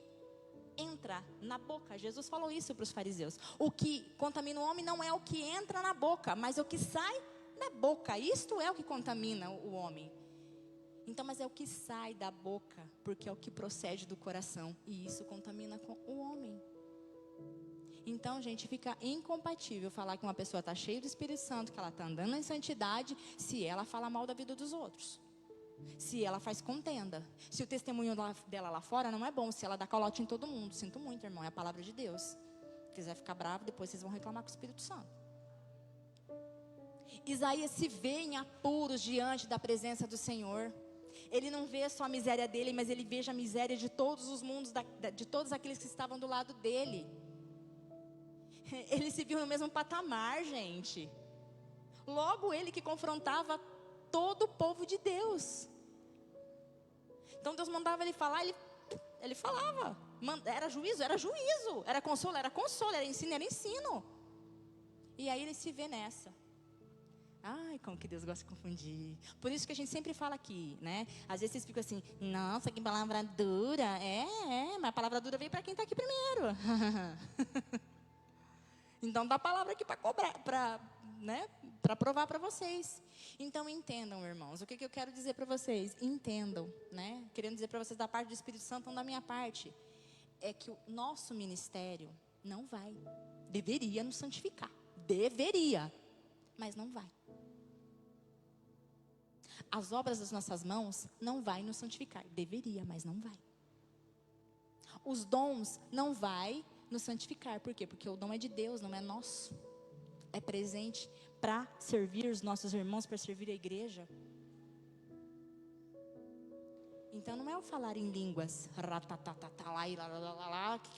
entra na boca. Jesus falou isso para os fariseus. O que contamina o homem não é o que entra na boca, mas o que sai da boca. Isto é o que contamina o homem. Então, mas é o que sai da boca, porque é o que procede do coração, e isso contamina o homem. Então, gente, fica incompatível falar que uma pessoa está cheia do Espírito Santo, que ela está andando em santidade, se ela fala mal da vida dos outros. Se ela faz contenda. Se o testemunho dela lá fora não é bom, se ela dá calote em todo mundo. Sinto muito, irmão, é a palavra de Deus. quiser ficar bravo, depois vocês vão reclamar com o Espírito Santo. Isaías se vê em apuros diante da presença do Senhor. Ele não vê só a miséria dele, mas ele vê a miséria de todos os mundos, de todos aqueles que estavam do lado dele. Ele se viu no mesmo patamar, gente. Logo ele que confrontava todo o povo de Deus. Então Deus mandava ele falar, ele falava. Era juízo, era juízo. Era consolo, era consolo. Era ensino, era ensino. E aí ele se vê nessa. Ai, como que Deus gosta de confundir. Por isso que a gente sempre fala aqui, né? Às vezes vocês ficam assim, nossa, que palavra dura. Mas a palavra dura veio para quem está aqui primeiro. Então dá a palavra aqui para cobrar, para provar para vocês. Então entendam, irmãos, o que eu quero dizer para vocês? Entendam, né? Querendo dizer para vocês da parte do Espírito Santo, então da minha parte, é que o nosso ministério não vai, deveria nos santificar, deveria, mas não vai. As obras das nossas mãos não vai nos santificar, deveria, mas não vai. Os dons não vai nos santificar, por quê? Porque o dom é de Deus, não é nosso. É presente para servir os nossos irmãos, para servir a igreja. Então não é o falar em línguas,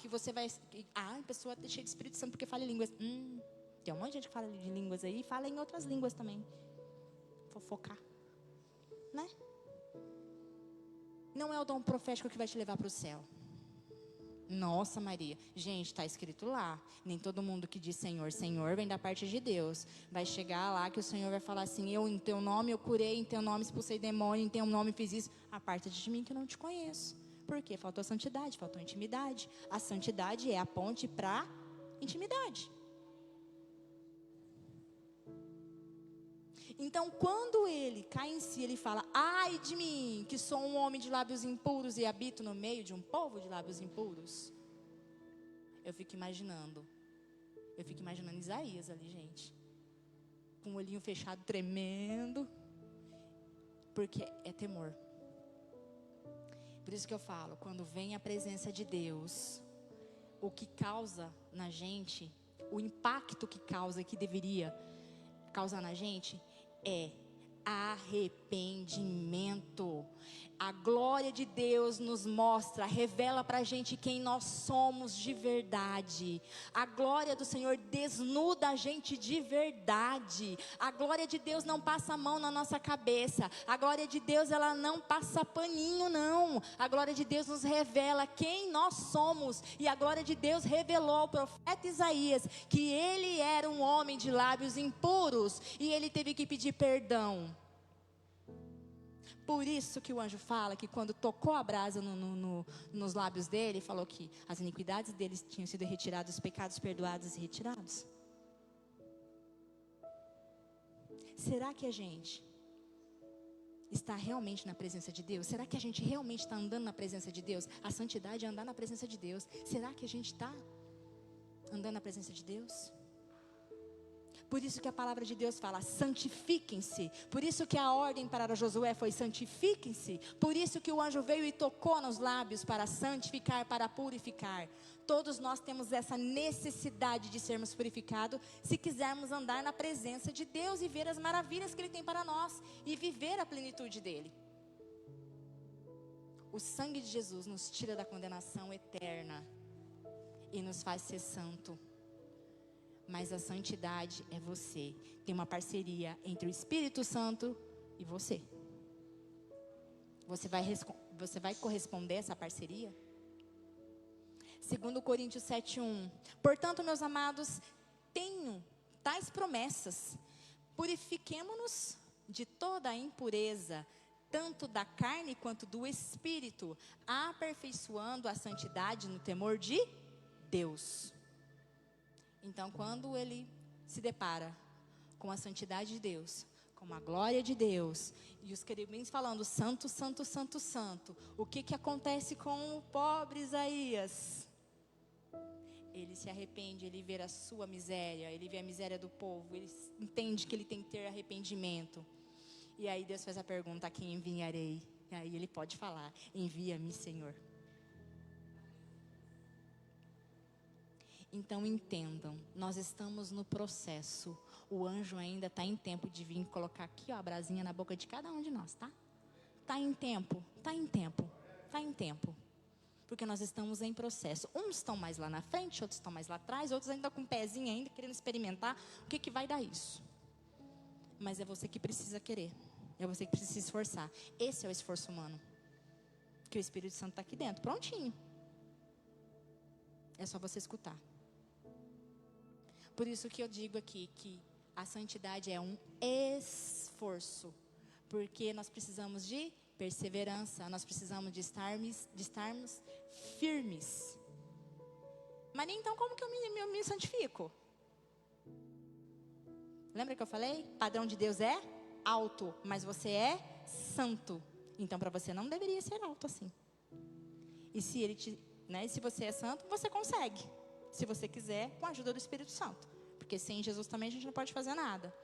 que você vai, a pessoa é cheia de Espírito Santo porque fala em línguas. Tem um monte de gente que fala de línguas aí, e fala em outras línguas também. Fofocar, né? Não é o dom profético que vai te levar para o céu. Nossa, Maria, gente, está escrito lá, nem todo mundo que diz Senhor, Senhor, vem da parte de Deus. Vai chegar lá que o Senhor vai falar assim, eu em teu nome eu curei, em teu nome expulsei demônio, em teu nome fiz isso. Aparta de mim que eu não te conheço. Por quê? Faltou santidade, faltou intimidade. A santidade é a ponte para intimidade. Então, quando ele cai em si, ele fala, ai de mim, que sou um homem de lábios impuros e habito no meio de um povo de lábios impuros. Eu fico imaginando Isaías ali, gente, com o olhinho fechado, tremendo, porque é temor. Por isso que eu falo, quando vem a presença de Deus, o que causa na gente, o impacto que causa, que deveria causar na gente, é arrependimento. A glória de Deus nos mostra, revela pra gente quem nós somos de verdade. A glória do Senhor desnuda a gente de verdade. A glória de Deus não passa a mão na nossa cabeça. A glória de Deus, ela não passa paninho, não. A glória de Deus nos revela quem nós somos. E a glória de Deus revelou ao profeta Isaías que ele era um homem de lábios impuros e ele teve que pedir perdão. Por isso que o anjo fala que quando tocou a brasa nos lábios dele, falou que as iniquidades deles tinham sido retiradas, os pecados perdoados e retirados. Será que a gente está realmente na presença de Deus? Será que a gente realmente está andando na presença de Deus? A santidade é andar na presença de Deus. Será que a gente está andando na presença de Deus? Por isso que a palavra de Deus fala, santifiquem-se. Por isso que a ordem para Josué foi santifiquem-se. Por isso que o anjo veio e tocou nos lábios para santificar, para purificar. Todos nós temos essa necessidade de sermos purificados se quisermos andar na presença de Deus e ver as maravilhas que Ele tem para nós e viver a plenitude dEle. O sangue de Jesus nos tira da condenação eterna e nos faz ser santo. Mas a santidade é você. Tem uma parceria entre o Espírito Santo e você. Você vai corresponder a essa parceria? 2 Coríntios 7:1. Portanto, meus amados, tenho tais promessas. Purifiquemo-nos de toda a impureza, tanto da carne quanto do espírito, aperfeiçoando a santidade no temor de Deus. Então, quando ele se depara com a santidade de Deus, com a glória de Deus, e os querubins falando, santo, santo, santo, santo, o que acontece com o pobre Isaías? Ele se arrepende, ele vê a sua miséria, ele vê a miséria do povo, ele entende que ele tem que ter arrependimento. E aí Deus faz a pergunta, a quem enviarei? E aí ele pode falar, envia-me, Senhor. Então entendam, nós estamos no processo. O anjo ainda está em tempo de vir colocar aqui, ó, a brasinha na boca de cada um de nós, tá? Está em tempo, está em tempo, está em tempo. Porque nós estamos em processo. Uns estão mais lá na frente, outros estão mais lá atrás, outros ainda com o pezinho ainda, querendo experimentar o que vai dar isso. Mas é você que precisa querer. É você que precisa se esforçar. Esse é o esforço humano. Que o Espírito Santo está aqui dentro, prontinho. É só você escutar. Por isso que eu digo aqui que a santidade é um esforço. Porque nós precisamos de perseverança, nós precisamos de estarmos firmes. Mas então como que eu me santifico? Lembra que eu falei? Padrão de Deus é alto, mas você é santo. Então para você não deveria ser alto assim. E se você é santo, você consegue. Se você quiser, com a ajuda do Espírito Santo. Porque sem Jesus também a gente não pode fazer nada.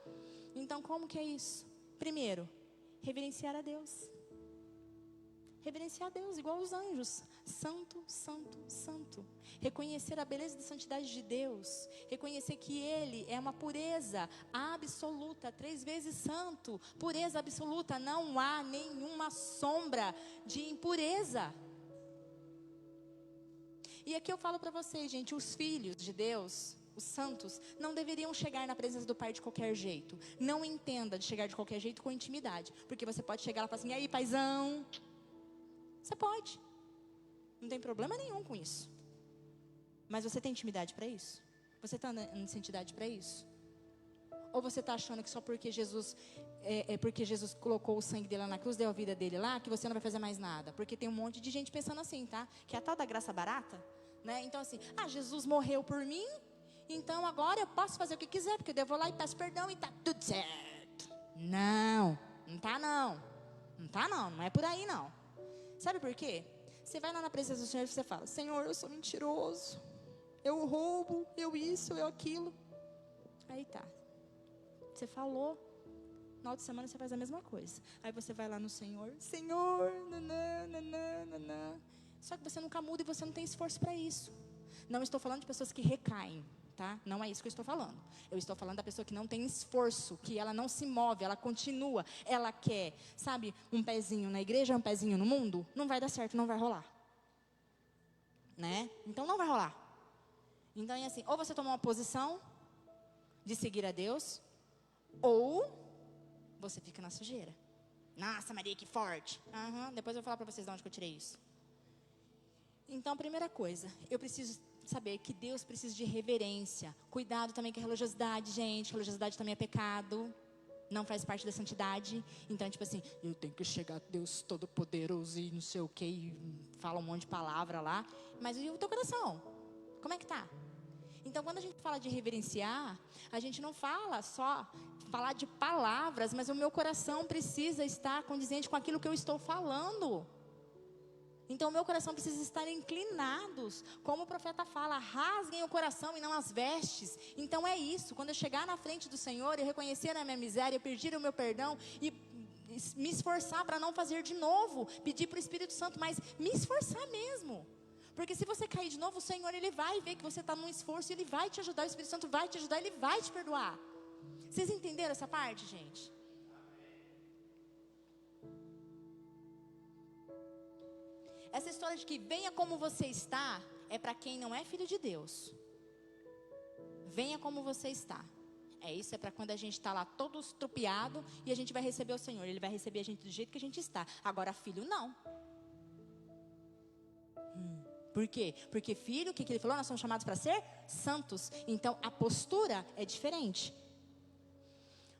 Então como que é isso? Primeiro, reverenciar a Deus. Reverenciar a Deus, igual os anjos. Santo, santo, santo. Reconhecer a beleza da santidade de Deus. Reconhecer que Ele é uma pureza absoluta, 3 vezes santo. Pureza absoluta, não há nenhuma sombra de impureza. E aqui eu falo para vocês, gente, os filhos de Deus, os santos, não deveriam chegar na presença do Pai de qualquer jeito. Não entenda de chegar de qualquer jeito com intimidade. Porque você pode chegar lá e falar assim, e aí, paizão? Você pode. Não tem problema nenhum com isso. Mas você tem intimidade para isso? Você está em santidade para isso? Ou você está achando que só porque Jesus porque Jesus colocou o sangue dele lá na cruz, deu a vida dele lá, que você não vai fazer mais nada? Porque tem um monte de gente pensando assim, tá? Que é a tal da graça barata, né? Então assim, Jesus morreu por mim, então agora eu posso fazer o que quiser, porque eu vou lá e peço perdão e tá tudo certo. Não, não tá não. Não tá não, não é por aí não. Sabe por quê? Você vai lá na presença do Senhor e você fala, Senhor, eu sou mentiroso, eu roubo, eu isso, eu aquilo. Aí tá. Você falou, no final de semana você faz a mesma coisa. Aí você vai lá no Senhor, Senhor, nanã, nanã, nanã. Só que você nunca muda e você não tem esforço para isso. Não estou falando de pessoas que recaem, tá? Não é isso que eu estou falando. Eu estou falando da pessoa que não tem esforço, que ela não se move, ela continua, ela quer, sabe, um pezinho na igreja, um pezinho no mundo, não vai dar certo, não vai rolar. Né? Então não vai rolar. Então é assim, ou você toma uma posição de seguir a Deus, ou você fica na sujeira. Nossa, Maria, que forte. Depois eu vou falar para vocês de onde que eu tirei isso. Então, primeira coisa, eu preciso saber que Deus precisa de reverência. Cuidado também com a religiosidade, gente. Religiosidade também é pecado. Não faz parte da santidade. Então, tipo assim, eu tenho que chegar a Deus Todo-Poderoso e não sei o que, e fala um monte de palavra lá. Mas e o teu coração? Como é que tá? Então, quando a gente fala de reverenciar, a gente não fala só falar de palavras, mas o meu coração precisa estar condizente com aquilo que eu estou falando. Então, o meu coração precisa estar inclinados. Como o profeta fala, rasguem o coração e não as vestes. Então, é isso. Quando eu chegar na frente do Senhor, eu reconhecer a minha miséria, eu pedir o meu perdão e me esforçar para não fazer de novo. Pedir para o Espírito Santo, mas me esforçar mesmo. Porque se você cair de novo, o Senhor, Ele vai ver que você está num esforço, Ele vai te ajudar, o Espírito Santo vai te ajudar, Ele vai te perdoar. Vocês entenderam essa parte, gente? Essa história de que venha como você está, é para quem não é filho de Deus. Venha como você está. Isso é para quando a gente está lá todo estrupiado e a gente vai receber o Senhor. Ele vai receber a gente do jeito que a gente está. Agora filho não. Por quê? Porque filho, o que ele falou? Nós somos chamados para ser santos. Então a postura é diferente.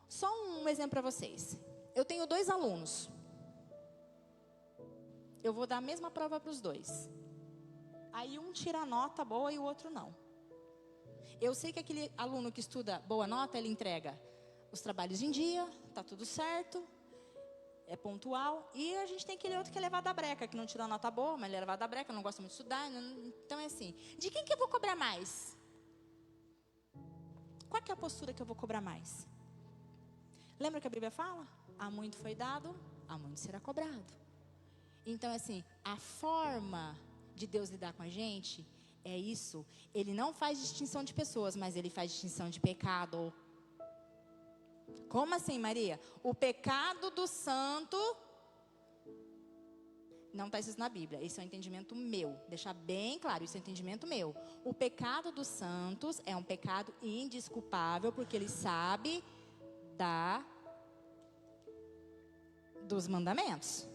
Só um exemplo para vocês. Eu tenho 2 alunos. Eu vou dar a mesma prova para os 2. Aí um tira a nota boa e o outro não. Eu sei que aquele aluno que estuda boa nota, ele entrega os trabalhos em dia, tá tudo certo, é pontual. E a gente tem aquele outro que é levado à breca, que não tirou a nota boa, mas ele é levado à breca, não gosta muito de estudar. Então é assim, de quem que eu vou cobrar mais? Qual que é a postura que eu vou cobrar mais? Lembra que a Bíblia fala? A muito foi dado, a muito será cobrado. Então, assim, a forma de Deus lidar com a gente É isso. Ele não faz distinção de pessoas, mas ele faz distinção de pecado. Como assim, Maria? O pecado do santo... Não está isso na Bíblia, esse é um entendimento meu. Deixar bem claro, isso é um entendimento meu. O pecado dos santos é um pecado indesculpável, porque ele sabe dos mandamentos.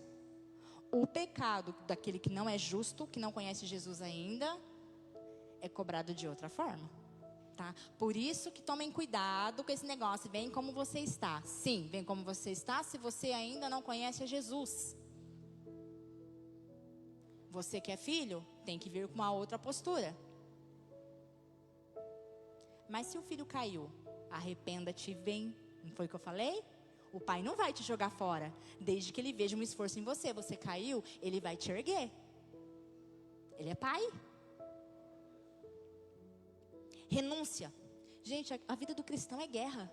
O pecado daquele que não é justo, que não conhece Jesus ainda, é cobrado de outra forma. Tá? Por isso que tomem cuidado com esse negócio. Vem como você está. Sim, vem como você está se você ainda não conhece a Jesus. Você que é filho, tem que vir com uma outra postura. Mas se o filho caiu, arrependa-te, vem. Não foi o que eu falei? O pai não vai te jogar fora, desde que ele veja um esforço em você. Você caiu, ele vai te erguer. Ele é pai. Renúncia. Gente, a vida do cristão é guerra.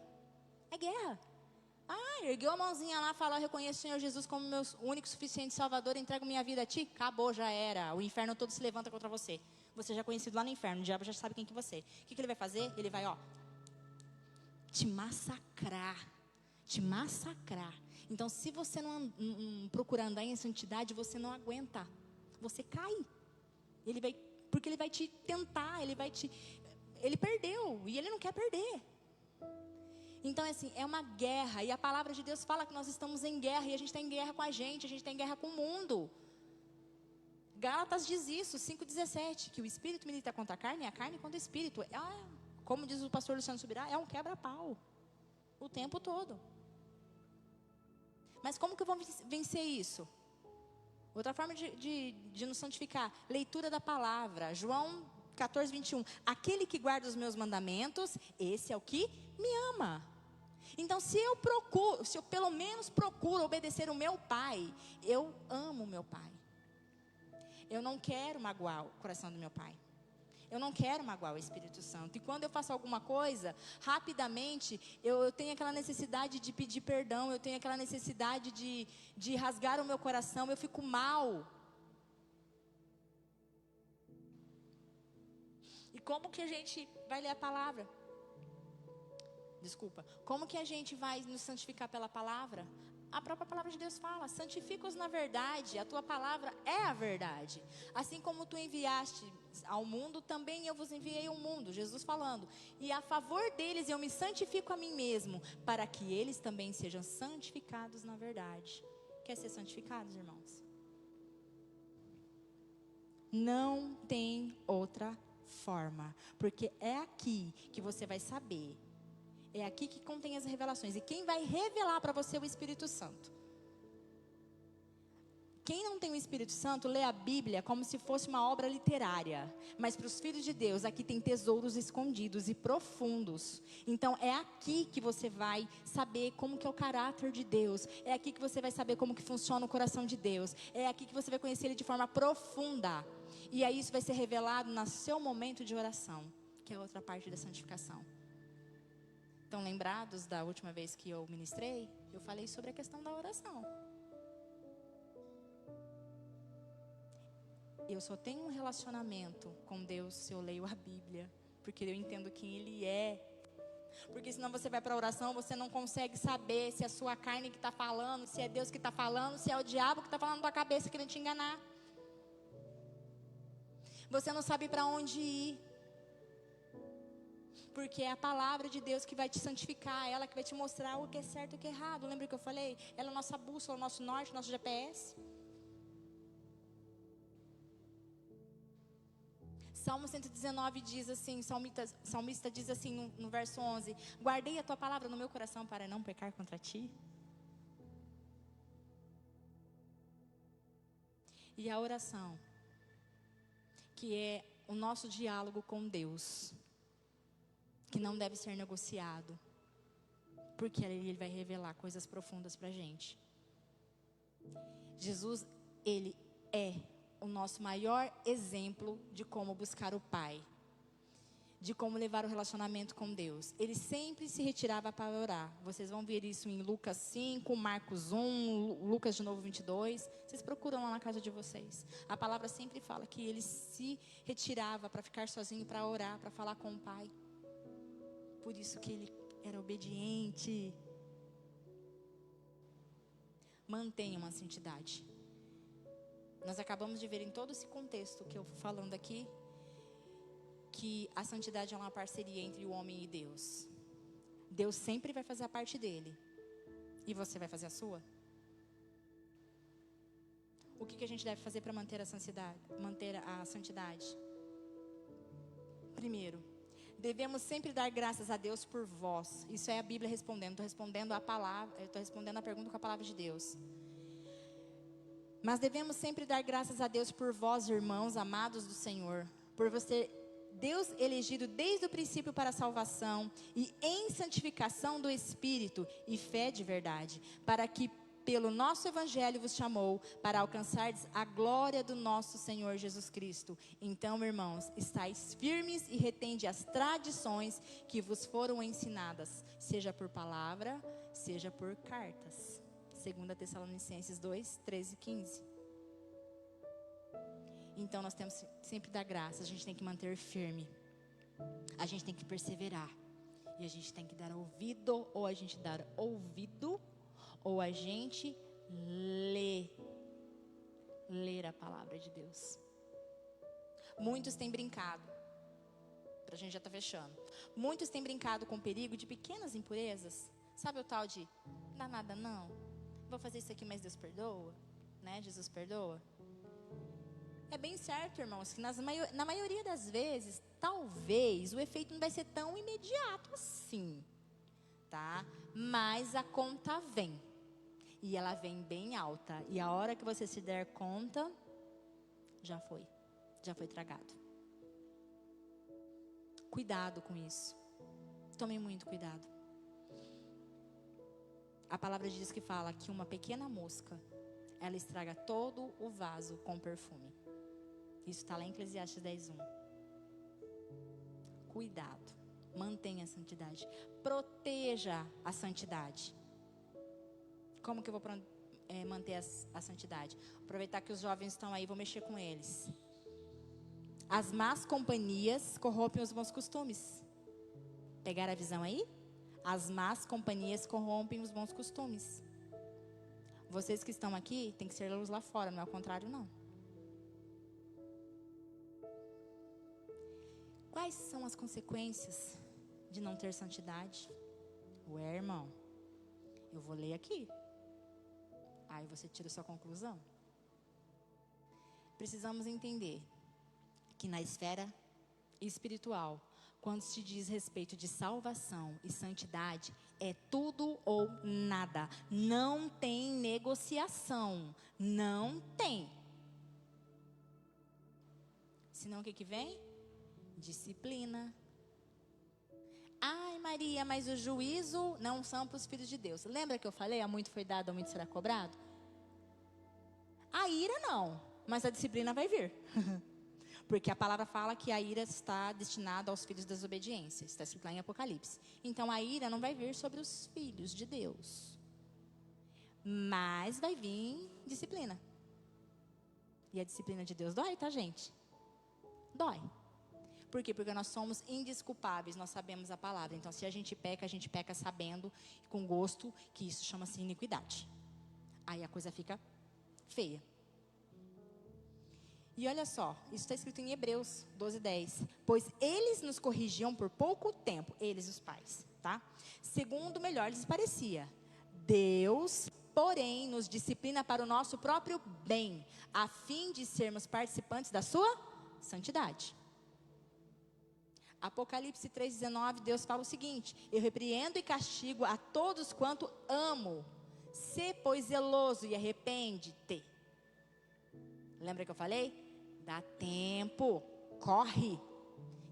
É guerra. Ergueu a mãozinha lá, falou: eu reconheço o Senhor Jesus como meu único, suficiente Salvador, entrego minha vida a ti. Acabou, já era. O inferno todo se levanta contra você. Você já é conhecido lá no inferno, o diabo já sabe quem que você é. O que ele vai fazer? Ele vai, te massacrar. Te massacrar. Então, se você não procurar andar em santidade, você não aguenta. Você cai. Porque ele vai te tentar, ele perdeu e ele não quer perder. Então, assim, é uma guerra. E a palavra de Deus fala que nós estamos em guerra. E a gente está em guerra com a gente está em guerra com o mundo. Gálatas diz isso, 5,17. Que o espírito milita contra a carne e a carne contra o espírito. Como diz o pastor Luciano Subirá, é um quebra-pau. O tempo todo. Mas como que eu vou vencer isso? Outra forma de nos santificar. Leitura da palavra. João 14, 21. Aquele que guarda os meus mandamentos, esse é o que me ama. Então, se eu pelo menos procuro obedecer o meu pai, eu amo o meu pai. Eu não quero magoar o coração do meu pai. Eu não quero magoar o Espírito Santo. E quando eu faço alguma coisa, rapidamente, eu tenho aquela necessidade de pedir perdão, eu tenho aquela necessidade de rasgar o meu coração, eu fico mal. E como que a gente vai ler a palavra? Como que a gente vai nos santificar pela palavra? A própria palavra de Deus fala: santifica-os na verdade, a tua palavra é a verdade. Assim como tu enviaste ao mundo, também eu vos enviei ao mundo. Jesus falando. E a favor deles eu me santifico a mim mesmo, para que eles também sejam santificados na verdade. Quer ser santificados, irmãos? Não tem outra forma, porque é aqui que você vai saber. É aqui que contém as revelações. E quem vai revelar para você é o Espírito Santo. Quem não tem o Espírito Santo, lê a Bíblia como se fosse uma obra literária. Mas para os filhos de Deus, aqui tem tesouros escondidos e profundos. Então é aqui que você vai saber como que é o caráter de Deus. É aqui que você vai saber como que funciona o coração de Deus. É aqui que você vai conhecer Ele de forma profunda. E aí isso vai ser revelado no seu momento de oração, que é outra parte da santificação. Estão lembrados da última vez que eu ministrei? Eu falei sobre a questão da oração. Eu só tenho um relacionamento com Deus se eu leio a Bíblia, porque eu entendo quem Ele é. Porque senão você vai para a oração, você não consegue saber se é a sua carne que está falando, se é Deus que está falando, se é o diabo que está falando na tua cabeça querendo te enganar. Você não sabe para onde ir. Porque é a palavra de Deus que vai te santificar, ela que vai te mostrar o que é certo e o que é errado. Lembra que eu falei? Ela é a nossa bússola, o nosso norte, o nosso GPS. Salmo 119 diz assim, o salmista diz assim no verso 11: guardei a tua palavra no meu coração para não pecar contra ti. E a oração, que é o nosso diálogo com Deus, que não deve ser negociado, porque Ele vai revelar coisas profundas para a gente. Jesus, Ele é o nosso maior exemplo de como buscar o Pai. de como levar o relacionamento com Deus. Ele sempre se retirava para orar. Vocês vão ver isso em Lucas 5, Marcos 1, Lucas de novo 22. Vocês procuram lá na casa de vocês. A palavra sempre fala que ele se retirava para ficar sozinho, para orar, para falar com o Pai. Por isso que ele era obediente. Mantenham a santidade. Nós acabamos de ver em todo esse contexto que eu estou falando aqui, que a santidade é uma parceria entre o homem e Deus. Deus sempre vai fazer a parte dele. E você vai fazer a sua? O que a gente deve fazer para manter a santidade? Primeiro, devemos sempre dar graças a Deus por vós. Isso é a Bíblia respondendo. Estou respondendo a pergunta com a palavra de Deus. Mas devemos sempre dar graças a Deus por vós, irmãos amados do Senhor, por você Deus elegido desde o princípio para a salvação e em santificação do Espírito e fé de verdade, para que pelo nosso Evangelho vos chamou, para alcançardes a glória do nosso Senhor Jesus Cristo. Então, irmãos, estáis firmes e retende as tradições que vos foram ensinadas, seja por palavra, seja por cartas. 2 Tessalonicenses 2, 13 e 15. Então nós temos sempre que dar graça. A gente tem que manter firme. A gente tem que perseverar. E a gente tem que dar ouvido. Ou a gente dar ouvido, ou a gente ler a palavra de Deus. Muitos têm brincado. A gente já está fechando. Muitos têm brincado com o perigo de pequenas impurezas. Sabe o tal de, não dá nada não, vou fazer isso aqui, mas Deus perdoa, né? Jesus perdoa. É bem certo, irmãos, que na maioria das vezes, talvez o efeito não vai ser tão imediato assim, tá? Mas a conta vem. E ela vem bem alta. E a hora que você se der conta, já foi tragado. Cuidado com isso. Tomem muito cuidado. A palavra diz que fala que uma pequena mosca, ela estraga todo o vaso com perfume. Isso está lá em Eclesiastes 10:1. Cuidado. Mantenha a santidade. Proteja a santidade. Como que eu vou manter a santidade? Aproveitar que os jovens estão aí, vou mexer com eles. As más companhias corrompem os bons costumes. Pegaram a visão aí? As más companhias corrompem os bons costumes. Vocês que estão aqui, tem que ser luz lá fora, não é ao contrário não. Quais são as consequências de não ter santidade? Ué, irmão, eu vou ler aqui. Aí você tira sua conclusão. Precisamos entender que na esfera espiritual, quando se diz respeito de salvação e santidade, é tudo ou nada. Não tem negociação. Não tem. Senão o que vem? Disciplina. Ai, Maria, mas o juízo não são para os filhos de Deus. Lembra que eu falei, a muito foi dado, a muito será cobrado? A ira não, mas a disciplina vai vir. Porque a palavra fala que a ira está destinada aos filhos da desobediência. Está escrito lá em Apocalipse. Então a ira não vai vir sobre os filhos de Deus. Mas vai vir disciplina. E a disciplina de Deus dói, tá, gente? Dói. Por quê? Porque nós somos indesculpáveis, nós sabemos a palavra. Então, se a gente peca sabendo, com gosto, que isso chama-se iniquidade. Aí a coisa fica feia. E olha só, isso está escrito em Hebreus 12:10. Pois eles nos corrigiam por pouco tempo, eles os pais, tá? Segundo melhor lhes parecia. Deus, porém, nos disciplina para o nosso próprio bem, a fim de sermos participantes da sua santidade. Apocalipse 3:19, Deus fala o seguinte: eu repreendo e castigo a todos quanto amo. Sê, pois, zeloso e arrepende-te. Lembra que eu falei? Dá tempo, corre.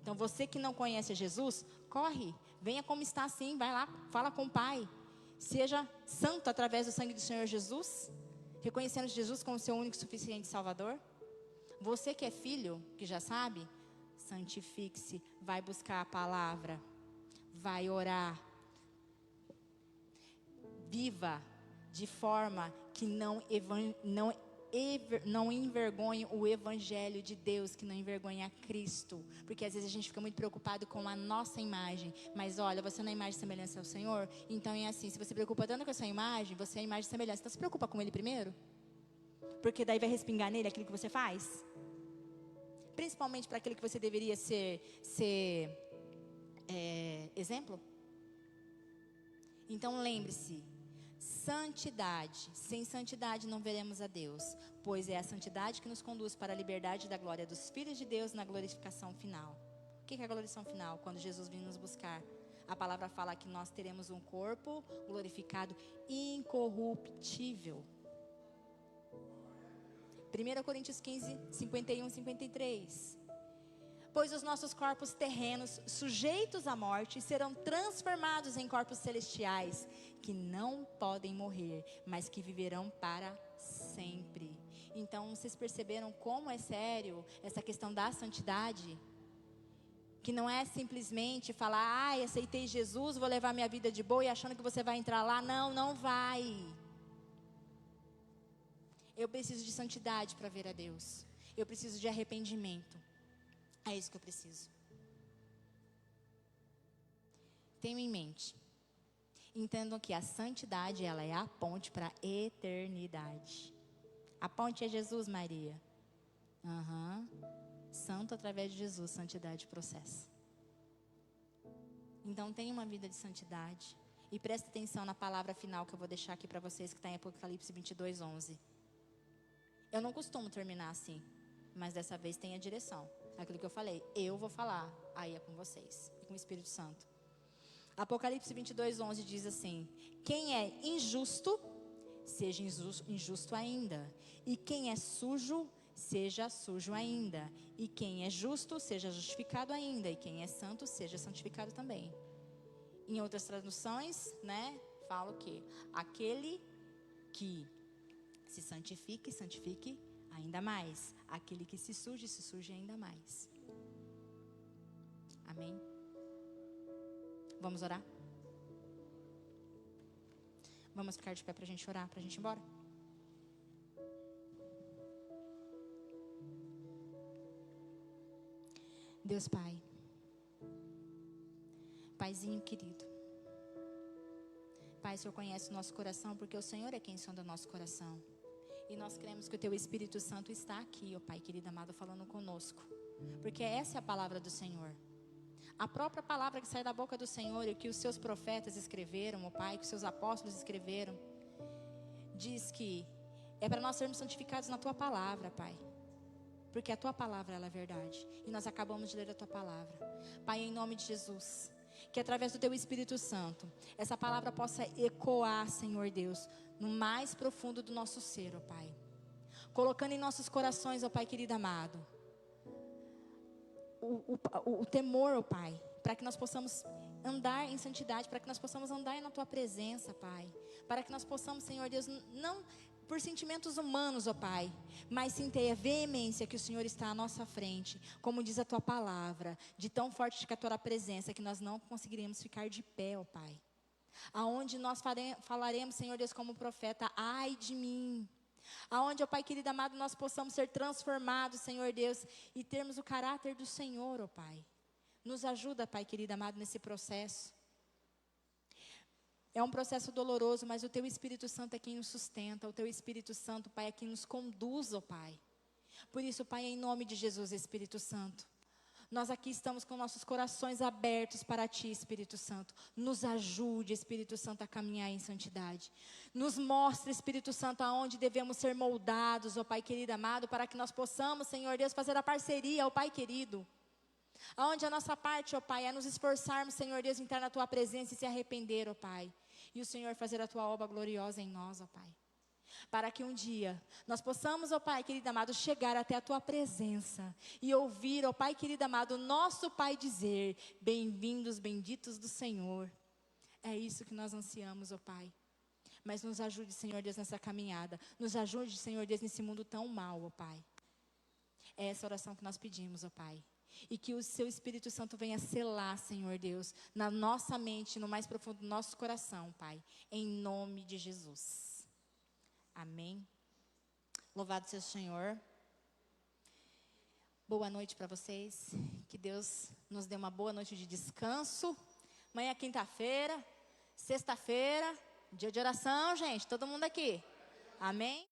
Então você que não conhece Jesus, corre. Venha como está assim, vai lá, fala com o Pai. Seja santo através do sangue do Senhor Jesus, reconhecendo Jesus como seu único e suficiente Salvador. Você que é filho, que já sabe, santifique-se, vai buscar a palavra, vai orar. Viva de forma que não envergonhe o evangelho de Deus, que não envergonhe a Cristo, porque às vezes a gente fica muito preocupado com a nossa imagem, mas olha, você não é imagem e semelhança ao Senhor, então é assim, se você se preocupa tanto com a sua imagem, você é imagem e semelhança, então se preocupa com Ele primeiro, porque daí vai respingar nele aquilo que você faz, principalmente para aquele que você deveria ser exemplo. Então lembre-se, santidade, sem santidade não veremos a Deus, pois é a santidade que nos conduz para a liberdade da glória dos filhos de Deus na glorificação final. O que é a glorificação final? Quando Jesus vem nos buscar, a palavra fala que nós teremos um corpo glorificado, incorruptível. 1 Coríntios 15, 51, 53. Pois os nossos corpos terrenos, sujeitos à morte, serão transformados em corpos celestiais, que não podem morrer, mas que viverão para sempre. Então, vocês perceberam como é sério essa questão da santidade? Que não é simplesmente falar, aceitei Jesus, vou levar minha vida de boa e achando que você vai entrar lá. Não, não vai. Eu preciso de santidade para ver a Deus. Eu preciso de arrependimento. É isso que eu preciso. Tenham em mente. Entendam que a santidade, ela é a ponte para a eternidade. A ponte é Jesus, Maria. Santo através de Jesus, santidade processo. Então tenha uma vida de santidade. E preste atenção na palavra final que eu vou deixar aqui para vocês, que está em Apocalipse 22, 11. Eu não costumo terminar assim, mas dessa vez tem a direção. Aquilo que eu falei, eu vou falar, aí é com vocês e com o Espírito Santo. Apocalipse 22, 11 diz assim: quem é injusto, seja injusto ainda. E quem é sujo, seja sujo ainda. E quem é justo, seja justificado ainda. E quem é santo, seja santificado também. Em outras traduções, fala o quê? Aquele que se santifique, santifique ainda mais. Aquele que se suje ainda mais. Amém? Vamos orar? Vamos ficar de pé para a gente orar, para a gente ir embora? Deus Pai, Paizinho querido, Pai, o Senhor conhece o nosso coração, porque o Senhor é quem sonda o nosso coração. E nós cremos que o Teu Espírito Santo está aqui, ó Pai querido amado, falando conosco. Porque essa é a palavra do Senhor. A própria palavra que sai da boca do Senhor e que os seus profetas escreveram, ó Pai, que os seus apóstolos escreveram, diz que é para nós sermos santificados na Tua palavra, Pai. Porque a Tua palavra, ela é verdade. E nós acabamos de ler a Tua palavra. Pai, em nome de Jesus, que através do Teu Espírito Santo, essa palavra possa ecoar, Senhor Deus, no mais profundo do nosso ser, ó Pai. Colocando em nossos corações, ó Pai querido amado, o temor, ó Pai, para que nós possamos andar em santidade, para que nós possamos andar na Tua presença, Pai. Para que nós possamos, Senhor Deus, não por sentimentos humanos, ó Pai, mas sim ter a veemência que o Senhor está à nossa frente, como diz a Tua palavra, de tão forte que a Tua presença, que nós não conseguiremos ficar de pé, ó Pai. Aonde nós falaremos, Senhor Deus, como profeta, ai de mim. Aonde, ó Pai querido amado, nós possamos ser transformados, Senhor Deus, e termos o caráter do Senhor, ó Pai. Nos ajuda, Pai querido amado, nesse processo. É um processo doloroso, mas o Teu Espírito Santo é quem nos sustenta. O Teu Espírito Santo, Pai, é quem nos conduz, ó Pai. Por isso, Pai, em nome de Jesus, Espírito Santo, nós aqui estamos com nossos corações abertos para Ti, Espírito Santo. Nos ajude, Espírito Santo, a caminhar em santidade. Nos mostre, Espírito Santo, aonde devemos ser moldados, ó Pai querido amado, para que nós possamos, Senhor Deus, fazer a parceria, ó Pai querido. Aonde a nossa parte, ó Pai, é nos esforçarmos, Senhor Deus, em estar na Tua presença e se arrepender, ó Pai. E o Senhor fazer a Tua obra gloriosa em nós, ó Pai. Para que um dia nós possamos, ó Pai querido amado, chegar até a Tua presença e ouvir, ó Pai querido amado, nosso Pai dizer: bem-vindos, benditos do Senhor. É isso que nós ansiamos, ó Pai. Mas nos ajude, Senhor Deus, nessa caminhada. Nos ajude, Senhor Deus, nesse mundo tão mau, ó Pai. É essa oração que nós pedimos, ó Pai. E que o seu Espírito Santo venha selar, Senhor Deus, na nossa mente, no mais profundo do nosso coração, Pai. Em nome de Jesus. Amém. Louvado seja o Senhor. Boa noite para vocês. Que Deus nos dê uma boa noite de descanso. Amanhã é quinta-feira, sexta-feira, dia de oração, gente. Todo mundo aqui. Amém?